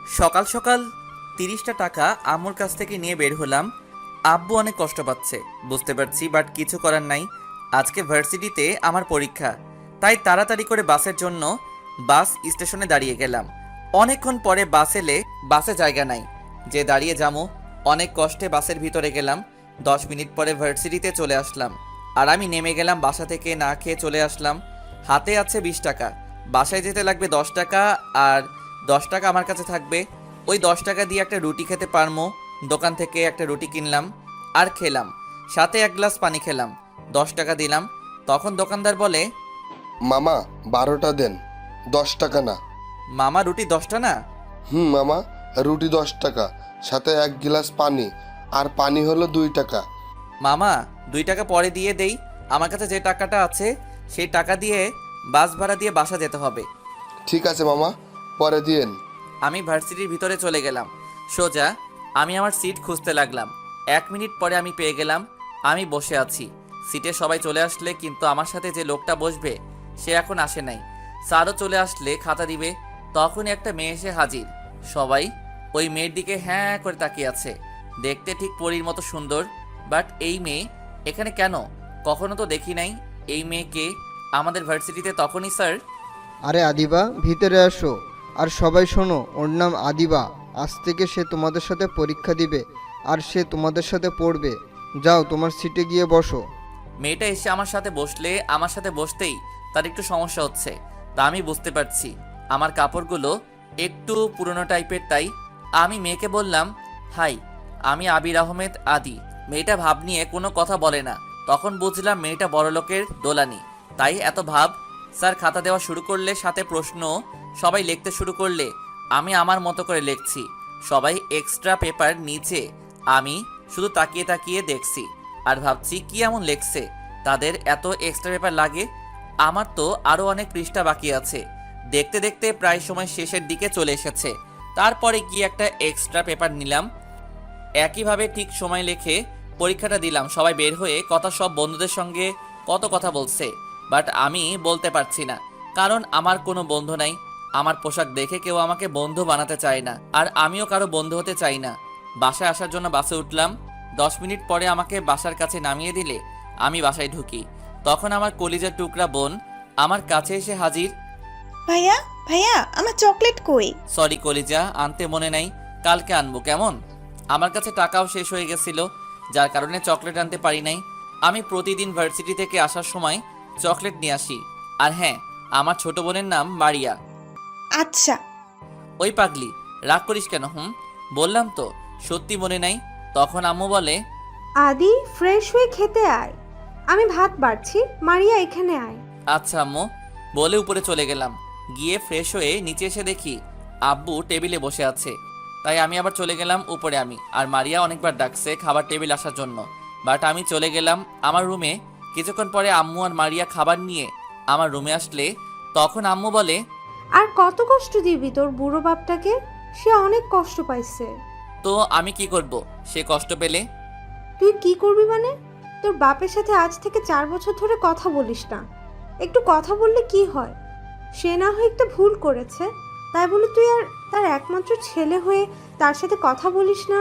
সকাল সকাল 30টা টাকা আম্মুর কাছ থেকে নিয়ে বের হলাম। আব্বু অনেক কষ্ট পাচ্ছে বুঝতে পারছি, বাট কিছু করার নাই। আজকে ভার্সিটিতে আমার পরীক্ষা, তাই তাড়াতাড়ি করে বাসের জন্য বাস স্টেশনে দাঁড়িয়ে গেলাম। অনেকক্ষণ পরে বাস এলে বাসে জায়গা নাই, যে দাঁড়িয়ে যামো। অনেক কষ্টে বাসের ভিতরে গেলাম। 10 মিনিট পরে ভার্সিটিতে চলে আসলাম। আর আমি নেমে গেলাম, বাসা থেকে না খেয়ে চলে আসলাম। হাতে আছে 20 টাকা, বাসায় যেতে লাগবে 10 টাকা, আর 10 টাকা আমার কাছে থাকবে। ওই 10 টাকা দিয়ে একটা রুটি খেতে পারমো। দোকান থেকে একটা রুটি কিনলাম আর খেলাম, সাথে 1 গ্লাস পানি খেলাম। 10 টাকা দিলাম। তখন দোকানদার বলে, মামা 12টা দেন, 10 টাকা না। মামা রুটি 10টা না? মামা, রুটি 10 টাকা, সাথে 1 গ্লাস পানি, আর পানি হলো 2 টাকা। মামা 2 টাকা পরে দিয়ে দেই, আমার কাছে যে টাকাটা আছে সেই টাকা দিয়ে বাস ভাড়া দিয়ে বাসা যেতে হবে। ঠিক আছে মামা, পরে দিয়েন। আমি ভার্সিটির ভিতরে চলে গেলাম। সোজা আমি আমার সিট খুঁজতে লাগলাম। 1 মিনিট পরে আমি পেয়ে গেলাম। আমি বসে আছি, সিটে সবাই চলে আসলে, কিন্তু আমার সাথে যে লোকটা বসবে সে এখন আসে নাই। স্যারও চলে আসলে খাতা দিবে, তখনই একটা মেয়ে এসে হাজির। সবাই ওই মেয়ের দিকে হ্যাঁ করে তাকিয়ে আছে। দেখতে ঠিক পরীর মতো সুন্দর, বাট এই মেয়ে এখানে কেন? কখনো তো দেখি নাই এই মেয়েকে আমাদের ভার্সিটিতে। তখনই স্যার, আরে আদিবা, ভিতরে আসো। আর সবাই শোনো, ওর নাম আদিবা। আজ থেকে সে তোমাদের সাথে পরীক্ষা দিবে আর সে তোমাদের সাথে পড়বে। যাও, তোমার সিটে গিয়ে বসো। মেয়েটা এসে আমার সাথে বসলে, আমার সাথে বসতেই তার একটু সমস্যা হচ্ছে, তা আমি বুঝতে পারছি। আমার কাপড়গুলো একটু পুরনো টাইপের, তাই আমি মেয়েকে বললাম, হাই, আমি আবির আহমেদ আদি। মেয়েটা ভাব নিয়ে কোনো কথা বলে না। তখন বুঝলাম মেয়েটা বড়লোকের দোলানি, তাই এত ভাব। স্যার খাতা দেওয়া শুরু করলে, সাথে প্রশ্ন। সবাই লিখতে শুরু করলে, আমি আমার মতো করে লিখছি। সবাই এক্সট্রা পেপার নিচে, আমি শুধু তাকিয়ে তাকিয়ে দেখছি আর ভাবছি কি এমন লেখছে তাদের এত এক্সট্রা পেপার লাগে। আমার তো আরও অনেক পৃষ্ঠা বাকি আছে। দেখতে দেখতে প্রায় সময় শেষের দিকে চলে এসেছে। তারপরে গিয়ে একটা এক্সট্রা পেপার নিলাম। একইভাবে ঠিক সময় লিখে পরীক্ষাটা দিলাম। সবাই বের হয়ে কথা, সব বন্ধুদের সঙ্গে কত কথা বলছে, বাট আমি বলতে পারছি না, কারণ আমার কোনো বন্ধু নাই। আমার পোশাক দেখে কেউ আমাকে বন্ধু বানাতে চায় না, আর আমিও কারো বন্ধু হতে চাই না। বাসায় আসার জন্য বাসে উঠলাম। 10 মিনিট পরে আমাকে বাসার কাছে নামিয়ে দিলে আমি বাসায় ঢুকি। তখন আমার কলিজার টুকরা বোন আমার কাছে এসে হাজির। ভাইয়া, ভাইয়া, আমার চকলেট কই? সরি কলিজা, আনতে মনে নাই, কালকে আনবো কেমন? আমার কাছে টাকাও শেষ হয়ে গেছিল, যার কারণে চকলেট আনতে পারি নাই। আমি প্রতিদিন ভার্সিটি থেকে আসার সময় চকলেট নিয়ে আসি। আর হ্যাঁ, আমার ছোট বোনের নাম মারিয়া। আচ্ছা। ওই পাগলি, রাগ করিস কেন? বললাম তো সত্যি মনে নাই। তখন আম্মু বলে, আদি, ফ্রেশ হয়ে খেতে আয়। আমি ভাত বাড়ছি, মারিয়া এখানে আয়। আচ্ছা আম্মু, বলে উপরে চলে গেলাম। গিয়ে ফ্রেশ হয়ে নিচে এসে দেখি আব্বু টেবিলে বসে আছে, তাই আমি আবার চলে গেলাম উপরে। আমি আর মারিয়া অনেকবার ডাকছে খাবার টেবিল আসার জন্য, বাট আমি চলে গেলাম আমার রুমে। কিছুক্ষণ পরে আম্মু আর মারিয়া খাবার নিয়ে আমার রুমে আসলে, তখন আম্মু বলে, আর কত কষ্ট দিবি তোর বুড়ো বাপটাকে? সে অনেক কষ্ট পাইছে। তো আমি কি করব সে কষ্ট পেলে? তুই কি করবি মানে? তোর বাপের সাথে আজ থেকে 4 বছর ধরে কথা বলিস না। একটু কথা বললে কি হয়? সে না হয় একটা ভুল করেছে, তাই বলে তুই আর তার একমাত্র ছেলে হয়ে তার সাথে কথা বলিস না,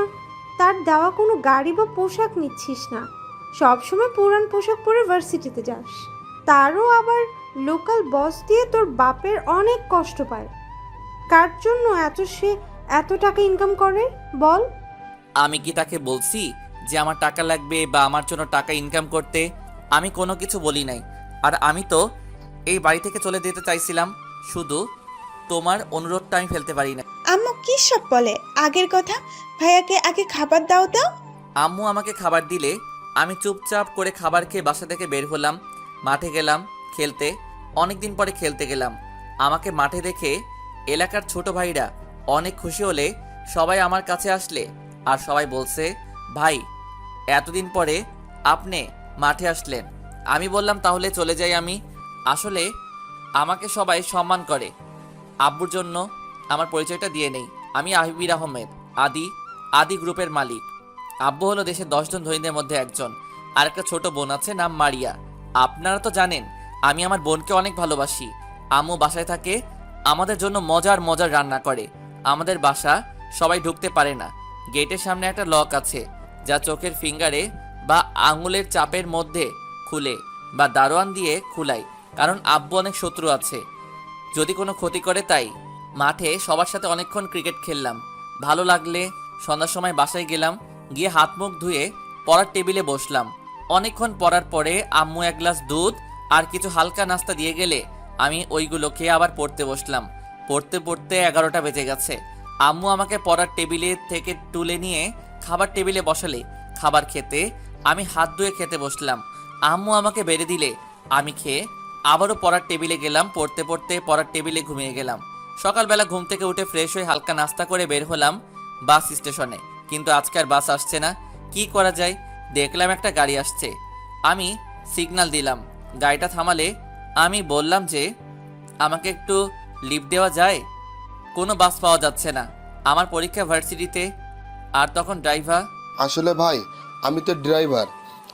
তার দেওয়া কোনো গাড়ি বা পোশাক নিচ্ছিস না, সবসময় পুরান পোশাক পরে ভার্সিটিতে যাস, তারও আবার লোকাল বস দিয়ে তোর বাপের অনেক কষ্ট পায়। কার জন্য সে এত টাকা ইনকাম করে বল? আমি কি তাকে বলছি যে আমার টাকা লাগবে বা আমার জন্য টাকা ইনকাম করতে? আমি কোনো কিছু বলি নাই। আর আমি তো এই বাড়ি থেকে চলে যেতে চাইছিলাম, শুধু তোমার অনুরোধটা আমি ফেলতে পারি না। আম্মু কি সব বলে আগের কথা? ভাইয়াকে আগে খাবার দাও তো। আম্মু আমাকে খাবার দিলে আমি চুপচাপ করে খাবার খেয়ে বাসা থেকে বের হলাম। মাঠে গেলাম খেলতে, অনেকদিন পরে খেলতে গেলাম। আমাকে মাঠে দেখে এলাকার ছোট ভাইরা অনেক খুশি হলে সবাই আমার কাছে আসলে, আর সবাই বলছে, ভাই এতদিন পরে আপনি মাঠে আসলেন। আমি বললাম তাহলে চলে যাই আমি। আসলে আমাকে সবাই সম্মান করে। আব্বুর জন্য আমার পরিচয়টা দিয়ে নেই, আমি আবির আহমেদ আদি, আদি গ্রুপের মালিক। আব্বু হলো দেশের 10 জন ধনীদের মধ্যে একজন। আর একটা ছোট বোন আছে, নাম মারিয়া। আপনারা তো জানেন আমি আমার বোনকে অনেক ভালোবাসি। আম্মু বাসায় থাকে, আমাদের জন্য মজার মজার রান্না করে। আমাদের বাসা সবাই ঢুকতে পারে না। গেটের সামনে একটা লক আছে, যা চোখের ফিঙ্গারে বা আঙুলের চাপের মধ্যে খুলে বা দারোয়ান দিয়ে খুলাই, কারণ আব্বু অনেক শত্রু আছে, যদি কোনো ক্ষতি করে। তাই মাঠে সবার সাথে অনেকক্ষণ ক্রিকেট খেললাম। ভালো লাগলে সন্ধ্যার সময় বাসায় গেলাম, গিয়ে হাত মুখ ধুয়ে পড়ার টেবিলে বসলাম। অনেকক্ষণ পড়ার পরে আম্মু এক গ্লাস দুধ আর কিছু হালকা নাস্তা দিয়ে গেলে আমি ওইগুলো খেয়ে আবার পড়তে বসলাম। পড়তে পড়তে 11টা বেজে গেছে। আম্মু আমাকে পড়ার টেবিলে থেকে তুলে নিয়ে খাবার টেবিলে বসালে খাবার খেতে আমি হাত ধুয়ে খেতে বসলাম। আম্মু আমাকে বেড়ে দিলে আমি খেয়ে আবারও পড়ার টেবিলে গেলাম। পড়তে পড়তে পড়ার টেবিলে ঘুমিয়ে গেলাম। সকালবেলা ঘুম থেকে উঠে ফ্রেশ হয়ে হালকা নাস্তা করে বের হলাম বাস স্টেশনে, কিন্তু আজকে আর বাস আসছে না। কি করা যায়? দেখলাম একটা গাড়ি আসছে, আমি সিগন্যাল দিলাম। গাড়িটা থামালে আমি বললাম যে আমাকে একটু লিফট দেওয়া যায়। কোনো বাস পাওয়া যাচ্ছে না, আমার পরীক্ষা ভার্সিটিতে। আর তখন ড্রাইভার, আসলে ভাই, আমি তো ড্রাইভার।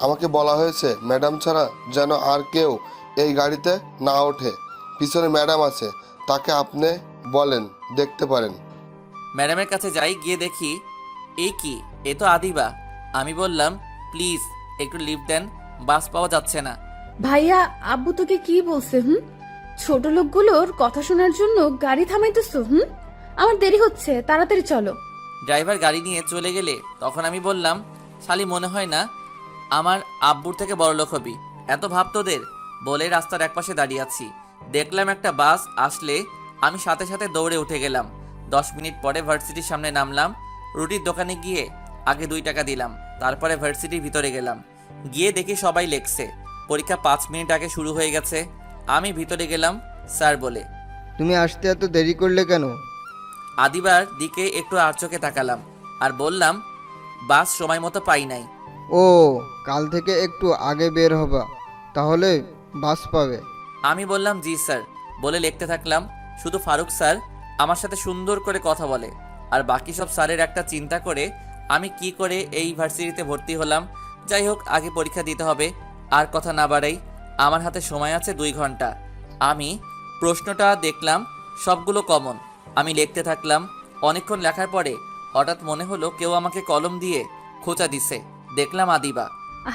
আমাকে বলা হয়েছে ম্যাডাম ছাড়া যেন আর কেউ এই গাড়িতে না ওঠে। পিছনে ম্যাডাম আছে, তাকে আপনি বলেন, দেখতে পারেন। ম্যাডামের কাছে যাই, গিয়ে দেখি এ কি, এ তো আদিবা। আমি বললাম প্লিজ একটু লিফট দেন, বাস পাওয়া যাচ্ছে না। ভাইয়া, আব্বু তোকে কি বলছে? ছোট লোকগুলোর কথা শোনার জন্য গাড়ি থামাইতেছো? আমার দেরি হচ্ছে, তাড়াতাড়ি চলো। ড্রাইভার গাড়ি নিয়ে চলে গেলে তখন আমি বললাম, শালি মনে হয় না আমার আব্বুর থেকে বড়লোক হবি, এত ভাব তোদের। বলে রাস্তার একপাশে দাঁড়িয়ে আছি। দেখলাম একটা বাস আসলে আমি সাথে সাথে দৌড়ে উঠে গেলাম। 10 মিনিট পরে ভার্সিটির সামনে নামলাম। রুটির দোকানে গিয়ে আগে 2 টাকা দিলাম, তারপরে ভার্সিটির ভিতরে গেলাম। গিয়ে দেখি সবাই লেখছে। পরীক্ষা 5 মিনিট আগে শুরু হয়ে গেছে। আমি ভিতরে গেলাম স্যার বলে। তুমি আসতে এত দেরি করলে কেন? আদিবার দিকে একটু আর চোখে তাকালাম আর বললাম বাস সময় মতো পাই নাই। ও, কাল থেকে একটু আগে বের হবা, তাহলে বাস পাবে। আমি বললাম জি স্যার বলে লিখতে থাকলাম। শুধু ফারুক স্যার আমার সাথে সুন্দর করে কথা বলে, আর বাকি সব স্যারের একটা চিন্তা করে আমি কি করে এই ভার্সিটিতে ভর্তি হলাম। যাই হোক, আগে পরীক্ষা দিতে হবে। আর কথা না বাড়াই, আমার হাতে সময় আছে 2 ঘন্টা। আমি প্রশ্নটা দেখলাম, সবগুলো কমন। আমি লিখতে থাকলাম। অনেকক্ষণ লেখার পরে হঠাৎ মনে হলো কেউ আমাকে কলম দিয়ে খোঁচা দিছে। দেখলাম আদিবা।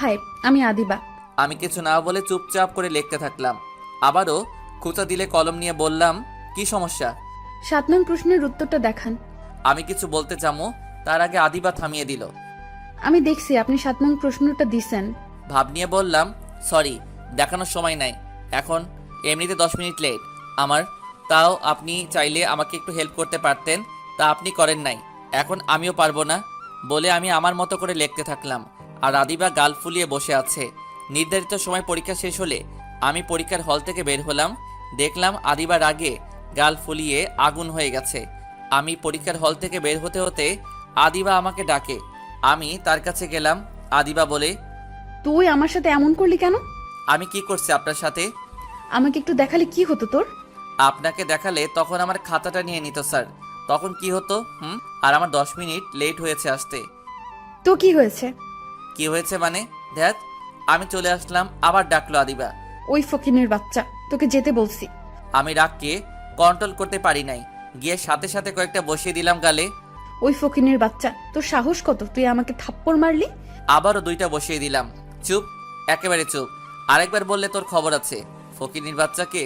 হাই, আমি আদিবা। আমি কিছু না বলে চুপচাপ করে লিখতে থাকলাম। আবারও খোঁচা দিলে কলম নিয়ে বললাম, কি সমস্যা? 7 নং প্রশ্নের উত্তরটা দেখান। আমি কিছু বলতে চামো, তার আগে আদিবা থামিয়ে দিল। আমি দেখছি আপনি 7 নং প্রশ্নটা দিছেন। ভাব নিয়ে বললাম, সরি, দেখানোর সময় নাই এখন, এমনিতে 10 মিনিট লেট আমার। তাও আপনি চাইলে আমাকে একটু হেল্প করতে পারতেন, তা আপনি করেন নাই। এখন আমিও পারবো না বলে আমি আমার মতো করে লিখতে থাকলাম। আর আদিবা গাল ফুলিয়ে বসে আছে। নির্ধারিত সময় পরীক্ষা শেষ হলে আমি পরীক্ষার হল থেকে বের হলাম। দেখলাম আদিবার আগে গাল ফুলিয়ে আগুন হয়ে গেছে। আমি পরীক্ষার হল থেকে বের হতে হতে আদিবা আমাকে ডাকে। আমি তার কাছে গেলাম। আদিবা বলে, তুই আমার সাথে এমন করলি কেন? আমি কি করছি আপনার সাথে? আমাকে একটু দেখালে কি হতো তোর? আপনাকে দেখালে তখন আমার খাতাটা নিয়ে নিত স্যার, তখন কি হতো? আর আমার 10 মিনিট লেট হয়েছে আসতে। তো কি হয়েছে? কি হয়েছে মানে? ধ্যাত, আমি চলে আসলাম। আবার ডাকলো আদিবা। ওই ফকিনের বাচ্চা, তোকে যেতে বলছি। আমি রাগকে কন্ট্রোল করতে পারি নাই, গিয়ে সাথে সাথে কয়েকটা বসিয়ে দিলাম গালে। ওই ফকিনের বাচ্চা, তোর সাহস কত তুই আমাকে থাপ্পড় মারলি? আবারও 2টা বসিয়ে দিলাম। চুপ, একেবারে চুপ। আরেকবার বললে তোর খবর আছে। ফকিনীর বাচ্চাকে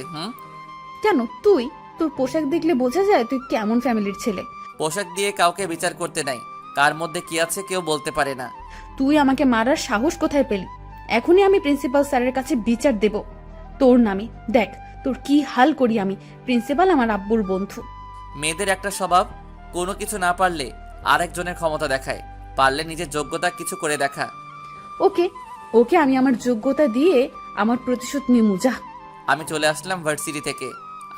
কেন? তুই, তোর পোশাক দেখলে বোঝা যায় তুই কেমন ফ্যামিলির ছেলে। পোশাক দিয়ে কাউকে বিচার করতে নাই, কার মধ্যে কি আছে কেউ বলতে পারে না। তুই আমাকে মারার সাহস কোথায় পেলি? এখনই আমি প্রিন্সিপাল স্যারের কাছে বিচার দেব তোর নামে। দেখ তোর কি হাল করি আমি। প্রিন্সিপাল আমার আব্বুর বন্ধু। মেয়েদের একটা স্বভাব, কোনো কিছু না পারলে আরেকজনের ক্ষমতা দেখায়, পারলে নিজের যোগ্যতা কিছু করে দেখা। ওকে ওকে, আমি আমার যোগ্যতা দিয়ে আমার প্রতিশোধ নিমু, যা। আমি চলে আসলাম ভার্সিটি থেকে।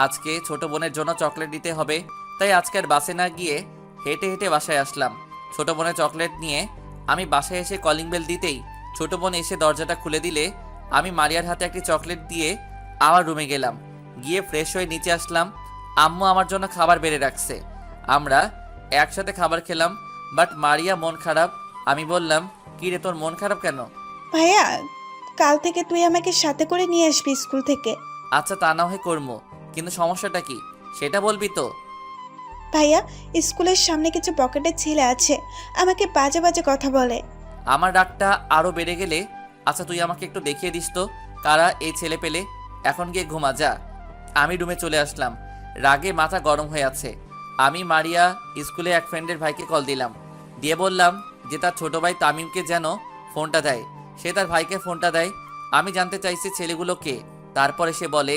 আজকে ছোট বোনের জন্য চকলেট দিতে হবে, তাই আজকের বাসে না গিয়ে হেঁটে হেঁটে বাসায় আসলাম। ছোট বোনের চকলেট নিয়ে আমি বাসায় এসে কলিং বেল দিতেই ছোট বোন এসে দরজাটা খুলে দিলে আমি মারিয়ার হাতে একটি চকলেট দিয়ে আমার রুমে গেলাম। গিয়ে ফ্রেশ হয়ে নিচে আসলাম। আম্মু আমার জন্য খাবার বেড়ে রাখছে, আমরা একসাথে খাবার খেলাম। বাট মারিয়া মন খারাপ। আমি বললাম, কি রে, তোর মন খারাপ কেন? ভাইয়া, কাল থেকে তুই আমাকে সাথে করে নিয়ে আসবি স্কুল থেকে। আচ্ছা, তা না হয় করবো, কিন্তু সমস্যাটা কি সেটা বলবি তো? ভাইয়া স্কুলের সামনে কিছু পকেটের ছেলে আছে, আমাকে বাজে বাজে কথা বলে। আমার রাগটা আরও বেড়ে গেলে, আচ্ছা তুই আমাকে একটু দেখিয়ে দিস তো কারা এই ছেলে পেলে। এখন গিয়ে ঘুমা যা। আমি রুমে চলে আসলাম, রাগে মাথা গরম হয়ে আছে। আমি মারিয়া স্কুলে এক ফ্রেন্ডের ভাইকে কল দিলাম, দিয়ে বললাম যে তার ছোট ভাই তামিমকে যেন ফোনটা দেয়। সে তার ভাইকে ফোনটা দেয়। আমি জানতে চাইছি ছেলেগুলো কে। তারপরে সে বলে,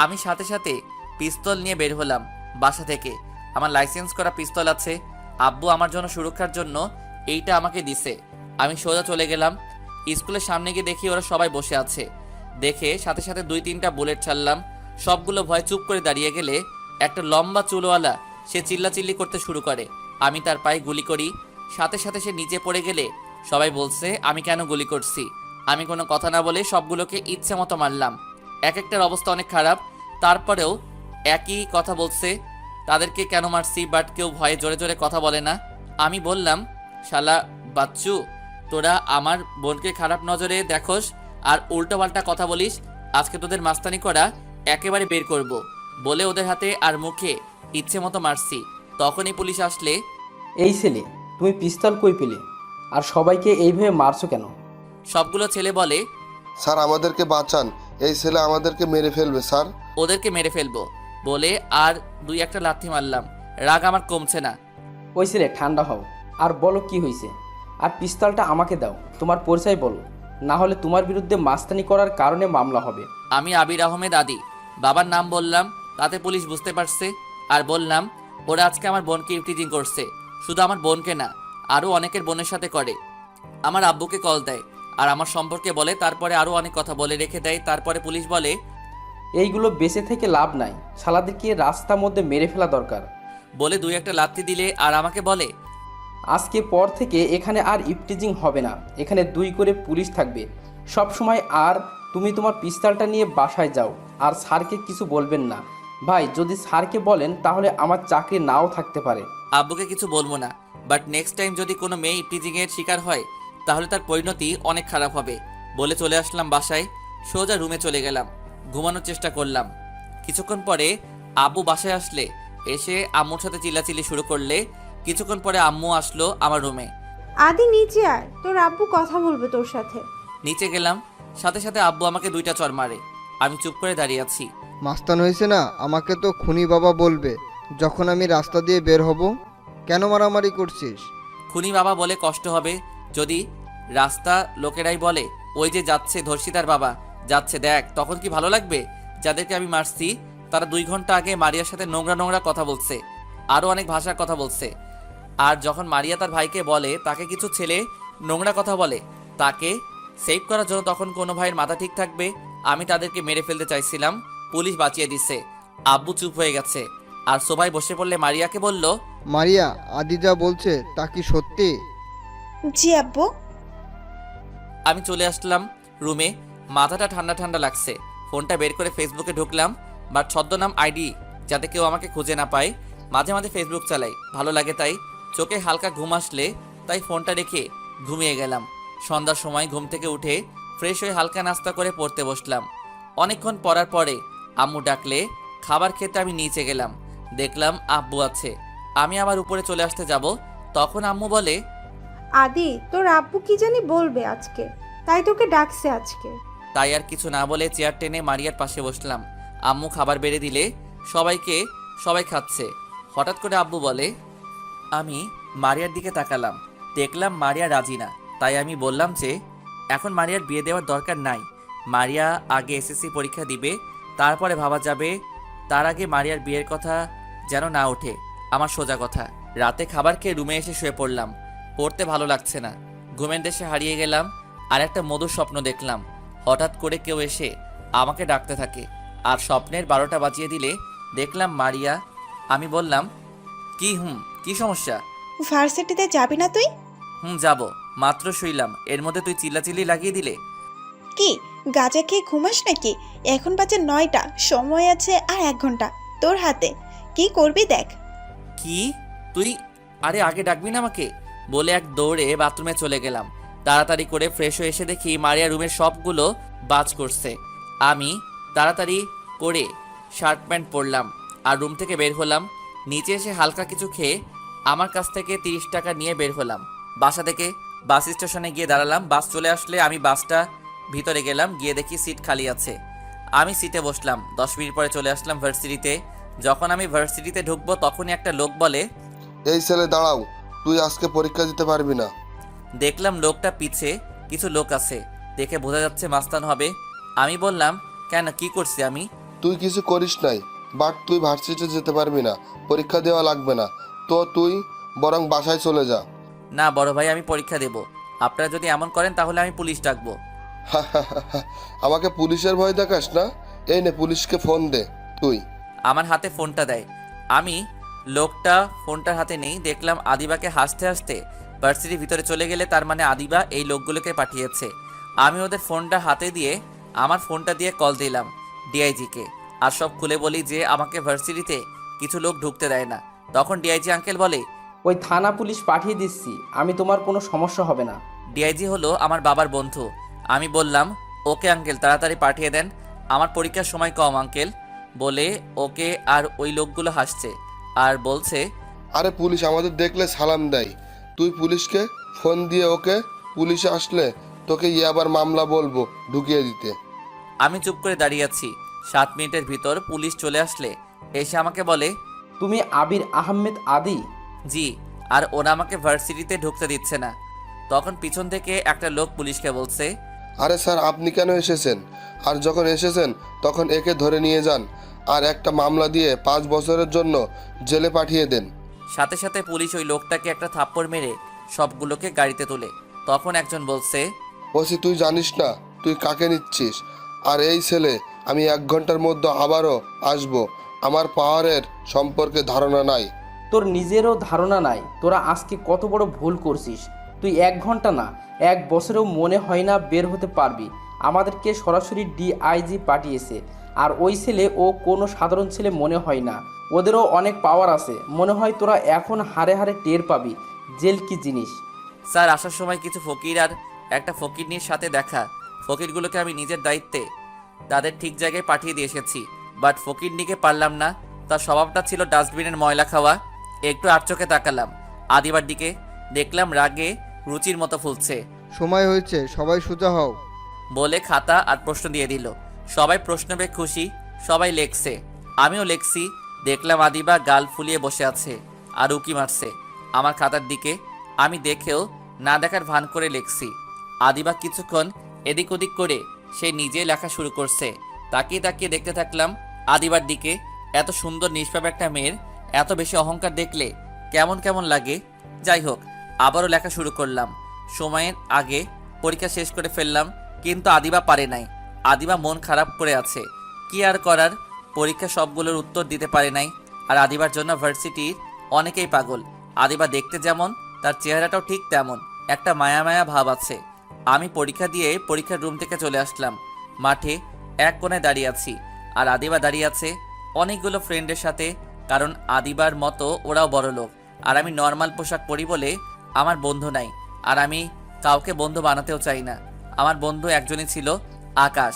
আমি সাথে সাথে পিস্তল নিয়ে বের হলাম বাসা থেকে। আমার লাইসেন্স করা পিস্তল আছে, আব্বু আমার জন্য সুরক্ষার জন্য এইটা আমাকে দিছে। আমি সোজা চলে গেলাম স্কুলের সামনে গিয়ে দেখি ওরা সবাই বসে আছে। দেখে সাথে সাথে 2-3টা বুলেট ছাড়লাম। সবগুলো ভয় চুপ করে দাঁড়িয়ে গেলে একটা লম্বা চুলওয়ালা সে চিল্লাচিল্লি করতে শুরু করে। আমি তার পায়ে গুলি করি, সাথে সাথে সে নিচে পড়ে গেলে সবাই বলছে আমি কেন গুলি করছি। আমি কোনো কথা না বলে সবগুলোকে ইচ্ছে মতো মারলাম। এক একটার অবস্থা অনেক খারাপ, তারপরেও একই কথা বলছে তাদেরকে কেন মারছি, বাট কেউ ভয়ে জোরে জোরে কথা বলে না। আমি বললাম, শালা বাচ্চু, তোরা আমার বোনকে খারাপ নজরে দেখোস আর উল্টোপাল্টা কথা বলিস, আজকে তোদের মাস্তানি করা একেবারে বের করব। বলে ওদের হাতে আর মুখে ইচ্ছে মতো মারছি। তখনই পুলিশ আসলে, এই ছেলে, তুমি পিস্তল কই পেলে আর সবাইকে এইভাবে মারছো কেন? সবগুলো ছেলে বলে, স্যার আমাদেরকে বাঁচান, এই ছেলে আমাদেরকে মেরে ফেলবে স্যার। ওদেরকে মেরে ফেলবো বলে আর 2-1টা লাথি মারলাম। রাগ আমার কমছে না। ওই ছেলে, ঠান্ডা হও আর বলো কি হয়েছে। আর পিস্তলটা আমাকে দাও, তোমার পরিচয় বলো, না হলে তোমার বিরুদ্ধে মাস্তানি করার কারণে মামলা হবে। আমি আবির আহমেদ আদি। বাবার নাম বললাম, তাতে পুলিশ বুঝতে পারছে। আর বললাম, ওরা আজকে আমার বোনকে ইফটিজিং করছে। শুধু আমার বোনকে না, আরও অনেকের বোনের সাথে করে। আমার আব্বুকে কল দেয় আর আমার সম্পর্কে বলে, তারপরে আরও অনেক কথা বলে রেখে দেয়। তারপরে পুলিশ বলে, এইগুলো বেঁচে থেকে লাভ নাই, শালাদেরকে রাস্তার মধ্যে মেরে ফেলা দরকার। বলে 2-1টা লাথি দিলে আর আমাকে বলে, আজকে পর থেকে এখানে আর ইফটিজিং হবে না, এখানে 2 করে পুলিশ থাকবে সব সময়। আর তুমি তোমার পিস্তলটা নিয়ে বাসায় যাও আর স্যারকে কিছু বলবেন না। ভাই, যদি স্যারকে বলেন তাহলে আমার চাকরি নাও থাকতে পারে। আব্বুকে কিছু বলবো না, বাট নেক্সট টাইম যদি কোনো মেয়ে ইফটিজিংয়ের শিকার হয় তাহলে তার পরিণতি অনেক খারাপ হবে। বলে চলে আসলাম বাসায়। সোজা রুমে চলে গেলাম, ঘুমানোর চেষ্টা করলাম। কিছুক্ষণ পরে আব্বু বাসায় আসলে এসে আম্মুর সাথে চিল্লাচিল্লি শুরু করলে। কিছুক্ষণ পরে আম্মু আসলো আমার রুমে। আদি নিচে আয়, তোর আব্বু কথা বলবে তোর সাথে। নিচে গেলাম, সাথে সাথে আব্বু আমাকে 2টা চড় মারে। আমি চুপ করে দাঁড়িয়ে আছি। মাস্তান হয়েছে না, আমাকে তো খুনি বাবা বলবে যখন আমি রাস্তা দিয়ে বের হব। কেন মারামারি করছিস? খুনি বাবা বলে কষ্ট হবে যদি রাস্তা লোকেরাই বলে ওই যে যাচ্ছে ধর্ষিতার বাবা যাচ্ছে দেখ, তখন কি ভালো লাগবে? যাদেরকে আমি মারছি তারা 2 ঘন্টা আগে মারিয়ার সাথে নোংরা নোংরা কথা বলছে, আরও অনেক ভাষার কথা বলছে। আর যখন মারিয়া তার ভাইকে বলে তাকে কিছু ছেলে নোংরা কথা বলে, তাকে সেভ করার জন্য তখন কোনো ভাইয়ের মাথা ঠিক থাকবে? আমি তাদেরকে মেরে ফেলতে চাইছিলাম, পুলিশ বাঁচিয়ে দিছে। আব্বু চুপ হয়ে গেছে আর সবাই বসে পড়লে মারিয়াকে বলল, মারিয়া, আদি যা বলছে তা কি সত্যি? জি আব্বু। আমি চলে আসলাম রুমে, মাথাটা ঠান্ডা ঠান্ডা লাগছে। ফোনটা বের করে ফেসবুকে ঢুকলাম, বাট ছদ্মনাম আইডি যাতে কেউ আমাকে খুঁজে না পায়। মাঝে মাঝে ফেসবুক চালাই, ভালো লাগে তাই। চোখে হালকা ঘুম আসলে তাই ফোনটা রেখে ঘুমিয়ে গেলাম। সন্ধ্যার সময় ঘুম থেকে উঠে ফ্রেশ হয়ে হালকা নাস্তা করে পড়তে বসলাম। অনেকক্ষণ পড়ার পরে আম্মু ডাকলে খাবার খেতে আমি নিচে গেলাম। দেখলাম আব্বু আছে। আমি আবার উপরে চলে আসতে যাব, তখন আম্মু বলে, আদি, তোর আব্বু কি জানি বলবে আজকে, তাই তোকে ডাকছে আজকে। তাই আর কিছু না বলে চেয়ার টেনে মারিয়ার পাশে বসলাম। আম্মু খাবার বেড়ে দিলে সবাই খাচ্ছে। হঠাৎ করে আব্বু বলে, আমি মারিয়ার দিকে তাকালাম, দেখলাম মারিয়া রাজি না। তাই আমি বললাম যে এখন মারিয়ার বিয়ে দেওয়ার দরকার নাই, মারিয়া আগে এসএসসি পরীক্ষা দিবে, তারপরে ভাবা যাবে। তার আগে মারিয়ার বিয়ের কথা যেন না ওঠে। আমার সোজা কথা। রাতে খাবার খেয়ে রুমে এসে শুয়ে পড়লাম। পড়তে ভালো লাগছে না, ঘুমের দেশে হারিয়ে গেলাম। আর একটা মধুর স্বপ্ন দেখলাম। হঠাৎ করে কেউ এসে আমাকে ডাকতে থাকে আর স্বপ্নের 12টা বাজিয়ে দিলে দেখলাম মারিয়া। আমি বললাম, কি সমস্যা? ভার্সিটিতে যাবি না তুই? যাব, মাত্র শুইলাম, এর মধ্যে তুই চিল্লাচিল্লি লাগিয়ে দিলে। কি গাঁজা খেয়ে ঘুমাস নাকি? এখন বাজে 9টা, সময় আছে আর 1 ঘন্টা তোর হাতে। কি করবি দেখ। কি তুই? আরে আগে ডাকবি না আমাকে? বলে এক দৌড়ে বাথরুমে চলে গেলাম। তাড়াতাড়ি করে ফ্রেশ হয়ে এসে দেখি মারিয়া রুমের সবগুলো বাজ করছে। আমি তাড়াতাড়ি করে শার্ট প্যান্ট পরলাম আর রুম থেকে বের হলাম। নিচে এসে হালকা কিছু খেয়ে আমার কাছ থেকে 30 টাকা নিয়ে বের হলাম। বাসা থেকে বাস স্টেশনে গিয়ে দাঁড়ালাম। বাস চলে আসলে আমি বাসটা ভিতরে গেলাম, গিয়ে দেখি সিট খালি আছে। আমি সিটে বসলাম। 10 মিনিট পরে চলে আসলাম ভার্সিটিতে। যখন আমি ভার্সিটিতে ঢুকবো তখনই একটা লোক বলে, এই ছেলে দাঁড়াও, তুই আজকে পরীক্ষা দিতে পারবি না। দেখলাম লোকটা পিছে কিছু লোক আছে, দেখে বোঝা যাচ্ছে মাস্তান হবে। আমি বললাম, কেন, কি করছি আমি? তুই কিছু করিস নাই, বাট তুই ভার্সিটিতে যেতে পারবি না, পরীক্ষা দেওয়া লাগবে না, তো তুই বরং বাসায় চলে যা। না বড় ভাই, আমি পরীক্ষা দেব। আপনারা যদি এমন করেন তাহলে আমি পুলিশ ডাকবো। আমাকে পুলিশের ভয় দেখাস না, এই নে পুলিশকে ফোন দে তুই। আমার হাতে ফোনটা দেয়। আমি লোকটা ফোনটার হাতে নেই, দেখলাম আদিবাকে হাসতে হাসতে ভার্সিটির ভিতরে চলে গেলে তার মানে আদিবা এই লোকগুলোকে পাঠিয়েছে। আমি ওদের ফোনটা হাতে দিয়ে আমার ফোনটা দিয়ে কল দিলাম ডিআইজিকে, আর সব খুলে বলি যে আমাকে ভার্সিটিতে কিছু লোক ঢুকতে দেয় না। তখন ডিআইজি আঙ্কেল বলে, ওই থানা পুলিশ পাঠিয়ে দিচ্ছি, আমি তোমার কোনো সমস্যা হবে না। ডিআইজি হলো আমার বাবার বন্ধু। আমি বললাম, ওকে আঙ্কেল, তাড়াতাড়ি পাঠিয়ে দেন, আমার পরীক্ষার সময় কম আঙ্কেল। বলে ওকে আর ওই লোকগুলো হাসছে আর বলছে, আরে পুলিশ আমাদের দেখলে সালাম দেয়, তুই পুলিশকে ফোন দিয়ে ওকে, পুলিশে আসলে তোকে আবার মামলা বলবো ঢুকিয়ে দিতে। আমি চুপ করে দাঁড়িয়ে আছি। 7 মিনিটের ভিতর পুলিশ চলে আসলে এসে আমাকে বলে, তুমি আবির আহমেদ আদি? জি। আর ওরা আমাকে ভার্সিটিতে ঢুকতে দিচ্ছে না। তখন পিছন থেকে একটা লোক পুলিশকে বলছে, আরে স্যার আপনি কেন এসেছেন, আর যখন এসেছেন তখন একে ধরে নিয়ে যান আর একটা মামলা দিয়ে 5 বছরের জন্য জেলে পাঠিয়ে দেন। সাথে সাথে পুলিশ ওই লোকটাকে একটা থাপ্পড় মেরে সবগুলোকে গাড়িতে তোলে। তখন একজন বলছে, ওসি তুই জানিস না তুই কাকে নিচ্ছিস, আর এই ছেলে আমি 1 ঘন্টার মধ্যে আবারও আসবো, আমার পাওয়ারের সম্পর্কে ধারণা নাই। তোর নিজেরও ধারণা নাই তোরা আজকে কত বড় ভুল করছিস। তুই 1 ঘন্টা না 1 বছরেও মনে হয় না বের হতে পারবি। আমাদেরকে সরাসরি ডিআইজি পাঠিয়েছে, আর ওই ছেলে ও কোনো সাধারণ ছেলে মনে হয় না, ওদেরও অনেক পাওয়ার আছে। মনে হয় তোরা এখন হারে হারে টের পাবি জেল কি জিনিস। স্যার আসার সময় কিছু ফকির আর একটা ফকিরনির সাথে দেখা। ফকিরগুলোকে আমি নিজের দায়িত্বে তাদের ঠিক জায়গায় পাঠিয়ে দিয়ে এসেছি, বাট ফকিরনিকে পারলাম না। তার স্বভাবটা ছিল ডাস্টবিনের ময়লা খাওয়া। একটু আর চোখে তাকালাম আদিবার দিকে, দেখলাম রাগে রুচির মতো ফুলছে। সময় হয়েছে, সবাই সোজা হও। বলে খাতা আর প্রশ্ন দিয়ে দিল। সবাই প্রশ্ন পেয়ে খুশি, সবাই লেখছে, আমিও লেখছি। দেখলাম আদিবা গাল ফুলিয়ে বসে আছে আর উকি মারছে আমার খাতার দিকে। আমি দেখেও না দেখার ভান করে লেখছি। আদিবা কিছুক্ষণ এদিক ওদিক করে সে নিজে লেখা শুরু করছে। তাকিয়ে তাকিয়ে দেখতে থাকলাম আদিবার দিকে। এত সুন্দর নিষ্পাপ একটা মেয়ের এত বেশি অহংকার দেখলে কেমন কেমন লাগে। যাই হোক, আবারও লেখা শুরু করলাম। সময়ের আগে পরীক্ষা শেষ করে ফেললাম, কিন্তু আদিবা পারে নাই। আদিবা মন খারাপ করে আছে, কি আর করার, পরীক্ষা সবগুলোর উত্তর দিতে পারে নাই। আর আদিবার জন্য ভার্সিটির অনেকেই পাগল। আদিবা দেখতে যেমন, তার চেহারাটাও ঠিক তেমন, একটা মায়া মায়া ভাব আছে। আমি পরীক্ষা দিয়ে পরীক্ষার রুম থেকে চলে আসলাম। মাঠে এক কোণে দাঁড়িয়ে আছি, আর আদিবা দাঁড়িয়ে আছে অনেকগুলো ফ্রেন্ডের সাথে, কারণ আদিবার মতো ওরাও বড় লোক। আর আমি নর্মাল পোশাক পরি বলে আমার বন্ধু নাই, আর আমি কাউকে বন্ধু বানাতেও চাই না। আমার বন্ধু একজনই ছিল, আকাশ।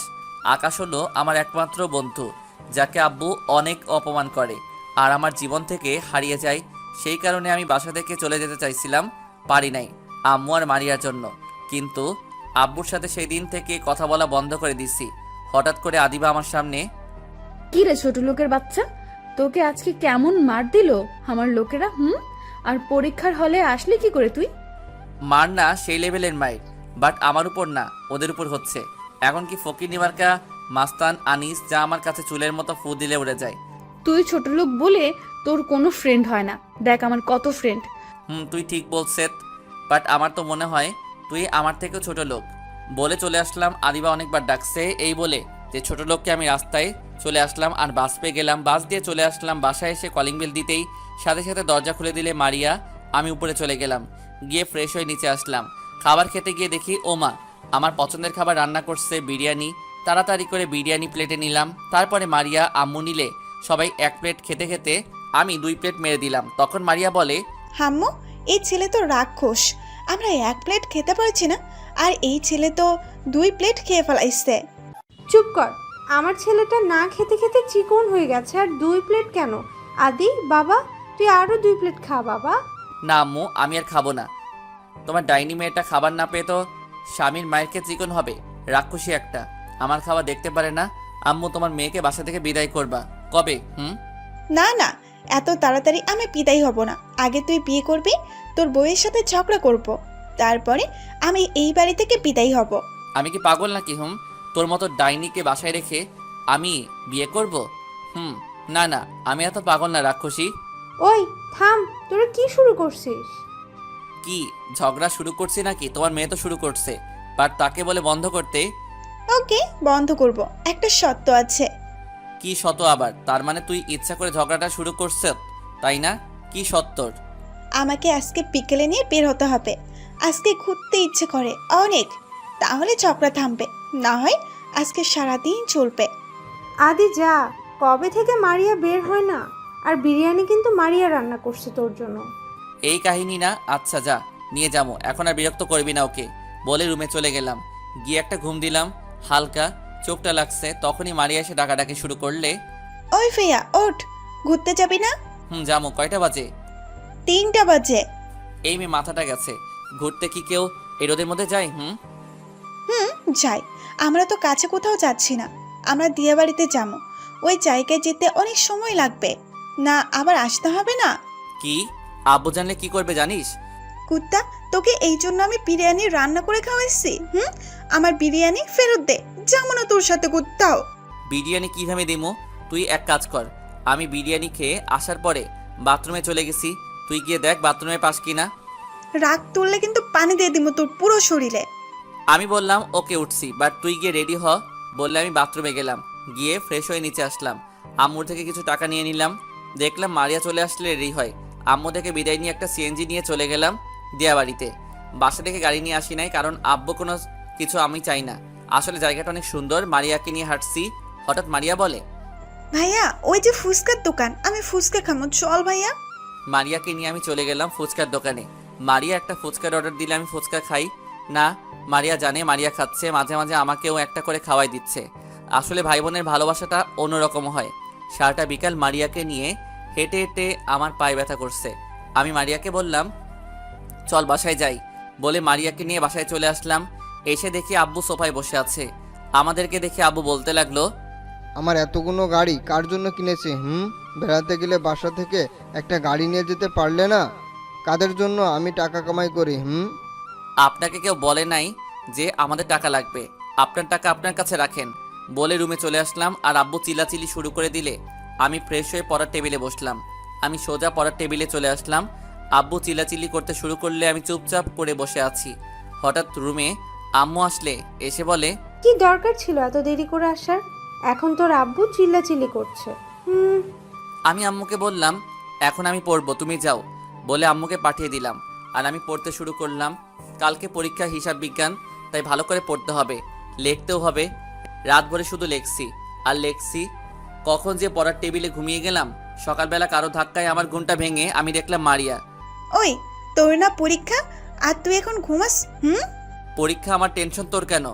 আকাশ হলো আমার একমাত্র বন্ধু, যাকে আব্বু অনেক অপমান করে আর আমার জীবন থেকে হারিয়ে যায়। সেই কারণে আমি বাসা থেকে চলে যেতে চাইছিলাম, পারি নাই আম্মু আর মারিয়ার জন্য। কিন্তু আব্বুর সাথে সেই দিন থেকে কথা বলা বন্ধ করে দিছি। হঠাৎ করে আদিবা আমার সামনে, কি রে ছোট লোকের বাচ্চা, তোকে আজকে কেমন মার দিল আমার লোকেরা? আর পরীক্ষার হলে আসলি কি করে তুই? মার না সেই লেভেলের মাইর, বাট আমার উপর না, ওদের উপর হচ্ছে। এখন কি ফকির নিমার্কা মাস্তান আনিস যা আমার কাছে চুলের মতো ফু দিলে উড়ে যায়। তুই ছোট লোক বলে তোর কোনো ফ্রেন্ড হয় না, দেখ আমার কত ফ্রেন্ড। তুই ঠিক বলছিস, বাট আমার তো মনে হয় তুই আমার থেকেও ছোট লোক। বলে চলে আসলাম। আদিবা অনেকবার ডাকছে এই বলে যে ছোট লোককে আমি রাস্তায় চলে আসলাম আর বাস পেয়ে গেলাম। বাস দিয়ে চলে আসলাম। বাসায় এসে কলিং বেল দিতেই সাথে সাথে দরজা খুলে দিলে মারিয়া। আমি উপরে চলে গেলাম, গিয়ে ফ্রেশ হয়ে নিচে আসলাম। খাবার খেতে গিয়ে দেখি ওমা আমার পছন্দের খাবার রান্না করছে, বিরিয়ানি। তাড়াতাড়ি করে বিরিয়ানি প্লেটে নিলাম। তারপরে মারিয়া আম্মু নিলে সবাই 1 প্লেট খেতে খেতে আমি 2 প্লেট মেরে দিলাম। তখন মারিয়া বলে, হাম্মু, এই ছেলে তো রাক্ষস, আমরা 1 প্লেট খেতে পারছি না, আর এই ছেলে তো 2 প্লেট খেয়ে ফেলাইছে। চুপ কর, আমার ছেলেটা না খেতে খেতে চিকন হয়ে গেছে, আর 2 প্লেট কেন? আদি বাবা, তুই আরও 2 প্লেট খা বাবা। না আম্মু, আমি আর খাবো না। তোমার ডাইনি মেয়েটা খাবার না পেয়ে তো স্বামীর মায়েরকে চিকন হবে, রাক্ষসী একটা। আমার খাওয়া দেখতে পারে না। আম্মু, তোমার মেয়েকে বাসা থেকে বিদায় করবা কবে? না না, এত তাড়াতাড়ি আমি বিদায় হব না। আগে তুই বিয়ে করবি, তোর বউয়ের সাথে ঝগড়া করব, তারপরে আমি এই বাড়ি থেকে বিদায় হব। আমি কি পাগল নাকি? তোর মতো ডাইনিকে বাসায় রেখে আমি বিয়ে করব? না না, আমি এত পাগল না রাক্ষসী। ওই থাম, তোরা কি শুরু করছিস? কি ঝগড়া শুরু করছি নাকি? তোমার মেয়ে তো শুরু করছে, বাট তাকে বলে বন্ধ করতে। ওকে, বন্ধ করব, একটা শর্ত আছে। কি শত আবার? তার মানে তুই ইচ্ছা করে ঝগড়াটা শুরু করছ, তাই না? কি সত্তর? আমাকে আজকে বিকেলে নিয়ে বের হতে হবে। আজকে ঘুরতে ইচ্ছে করে অনেক, তাহলে ঝগড়া থামবে, না হয় আজকে সারাদিন চলবে। আদি যা, কবে থেকে মারিয়া বের হয় না? আর বিরিয়ানি কিন্তু মারিয়া রান্না করছে তোর জন্য। এই কাহিনী না? আচ্ছা যা, নিয়ে যাবো। এখন আর বিরক্ত করবি না ওকে, বলে রুমে চলে গেলাম। গিয়ে একটা ঘুম দিলাম, হালকা চোখটা লাগছে। তখনই মারিয়া এসে ডাকাডাকি শুরু করলে। ওই ফেয়া, ওঠ, ঘুরতে যাবি না? যাবো। কয়টা বাজে? 3টা বাজে। এই মেয়ে মাথাটা গেছে, ঘুরতে কি কেউ এই রোদের মধ্যে যায়? যাই, আমরা তো কাছে কোথাও যাচ্ছি না, আমরা দিয়া বাড়িতে যাবো। ওই জায়গায় যেতে অনেক সময় লাগবে না, আবার আসতে হবে না? কি? আব্বু জানলে কি করবে জানিস? কুত্তা, তোকে এই জন্য আমি বিরিয়ানি রান্না করে খাওয়াইছি। আমার বিরিয়ানি ফেরত দে, যাবো না তোর সাথে কোথাও। বিরিয়ানি কিভাবে দিমু? তুই এক কাজ কর, আমি বিরিয়ানি খেয়ে আসার পরে বাথরুমে চলে গেছি, তুই গিয়ে দেখ বাথরুমে পাস কিনা। রাগ তুললে কিন্তু পানি দিয়ে দিব তোর পুরো শরীরে। আমি বললাম ওকে, উঠছি, বাট তুই গিয়ে রেডি হ। বললে আমি বাথরুমে গেলাম, গিয়ে ফ্রেশ হয়ে নিচে আসলাম। আম্মুর থেকে কিছু টাকা নিয়ে নিলাম। দেখলাম মারিয়া চলে আসলে রেডি হয়। আম্মু থেকে বিদায় নিয়ে একটা সিএনজি নিয়ে চলে গেলাম দিয়া বাড়িতে। বাসা থেকে গাড়ি নিয়ে আসি নাই, কারণ আব্বু কোনো কিছু আমি চাই না। আসলে জায়গাটা অনেক সুন্দর। মারিয়াকে নিয়ে হাঁটছি, হঠাৎ মারিয়া বলে, ভাইয়া, ওই যে ফুচকার দোকান, আমি ফুচকা খামো, চল ভাইয়া। মারিয়াকে নিয়ে আমি চলে গেলাম ফুচকার দোকানে। মারিয়া একটা ফুচকার অর্ডার দিলে আমি ফুচকা খাই না। মারিয়া জানে মারিয়া খাচ্ছে, মাঝে মাঝে আমাকেও একটা করে খাওয়াই দিচ্ছে। আসলে ভাই বোনের ভালোবাসাটা অন্যরকম হয়। সারাটা বিকাল মারিয়াকে নিয়ে হেঁটে হেঁটে আমার পায়ে ব্যথা করছে। আমি মারিয়াকে বললাম চল বাসায় যাই, বলে মারিয়াকে নিয়ে বাসায় চলে আসলাম। এসে দেখি আব্বু সোফায় বসে আছে। আমাদেরকে দেখে আব্বু বলতে লাগলো, আমার এতগুলো গাড়ি কার জন্য কিনেছে? বেড়াতে গেলে বাসা থেকে একটা গাড়ি নিয়ে যেতে পারলে না? কাদের জন্য আমি টাকা কামাই করি? আপনাকে কেউ বলে নাই যে আমাদের টাকা লাগবে, আপনার টাকা আপনার কাছে রাখেন। বলে রুমে চলে আসলাম। আর আব্বু চিল্লাচিল্লি শুরু করে দিলে আমি ফ্রেশ হয়ে পড়ার টেবিলে বসলাম। আমি সোজা পড়ার টেবিলে চলে আসলাম। আব্বু চিল্লাচিল্লি করতে শুরু করলে আমি চুপচাপ করে বসে আছি। হঠাৎ রুমে আম্মু আসলে, এসে বলে, কি দরকার ছিল এত দেরি করে আসার? এখন তোর আব্বু চিল্লাচিল্লি করছে। আমি আম্মুকে বললাম এখন আমি পড়বো, তুমি যাও। বলে আম্মুকে পাঠিয়ে দিলাম। আর আমি পড়তে শুরু করলাম। কালকে পরীক্ষা হিসাব বিজ্ঞান, তাই ভালো করে পড়তে হবে, লিখতেও হবে। রাত ভরে শুধু লেখছি আর লেখছি। কখন যে পড়ার টেবিলে ঘুমিয়ে গেলাম। সকালবেলা কারো ধাক্কায় আমার ঘুমটা ভেঙে আমি দেখলাম মারিয়া। ওই, তোর না পরীক্ষা আর তুই এখন ঘুমাস? পরীক্ষা? আমার টেনশন তোর কেন?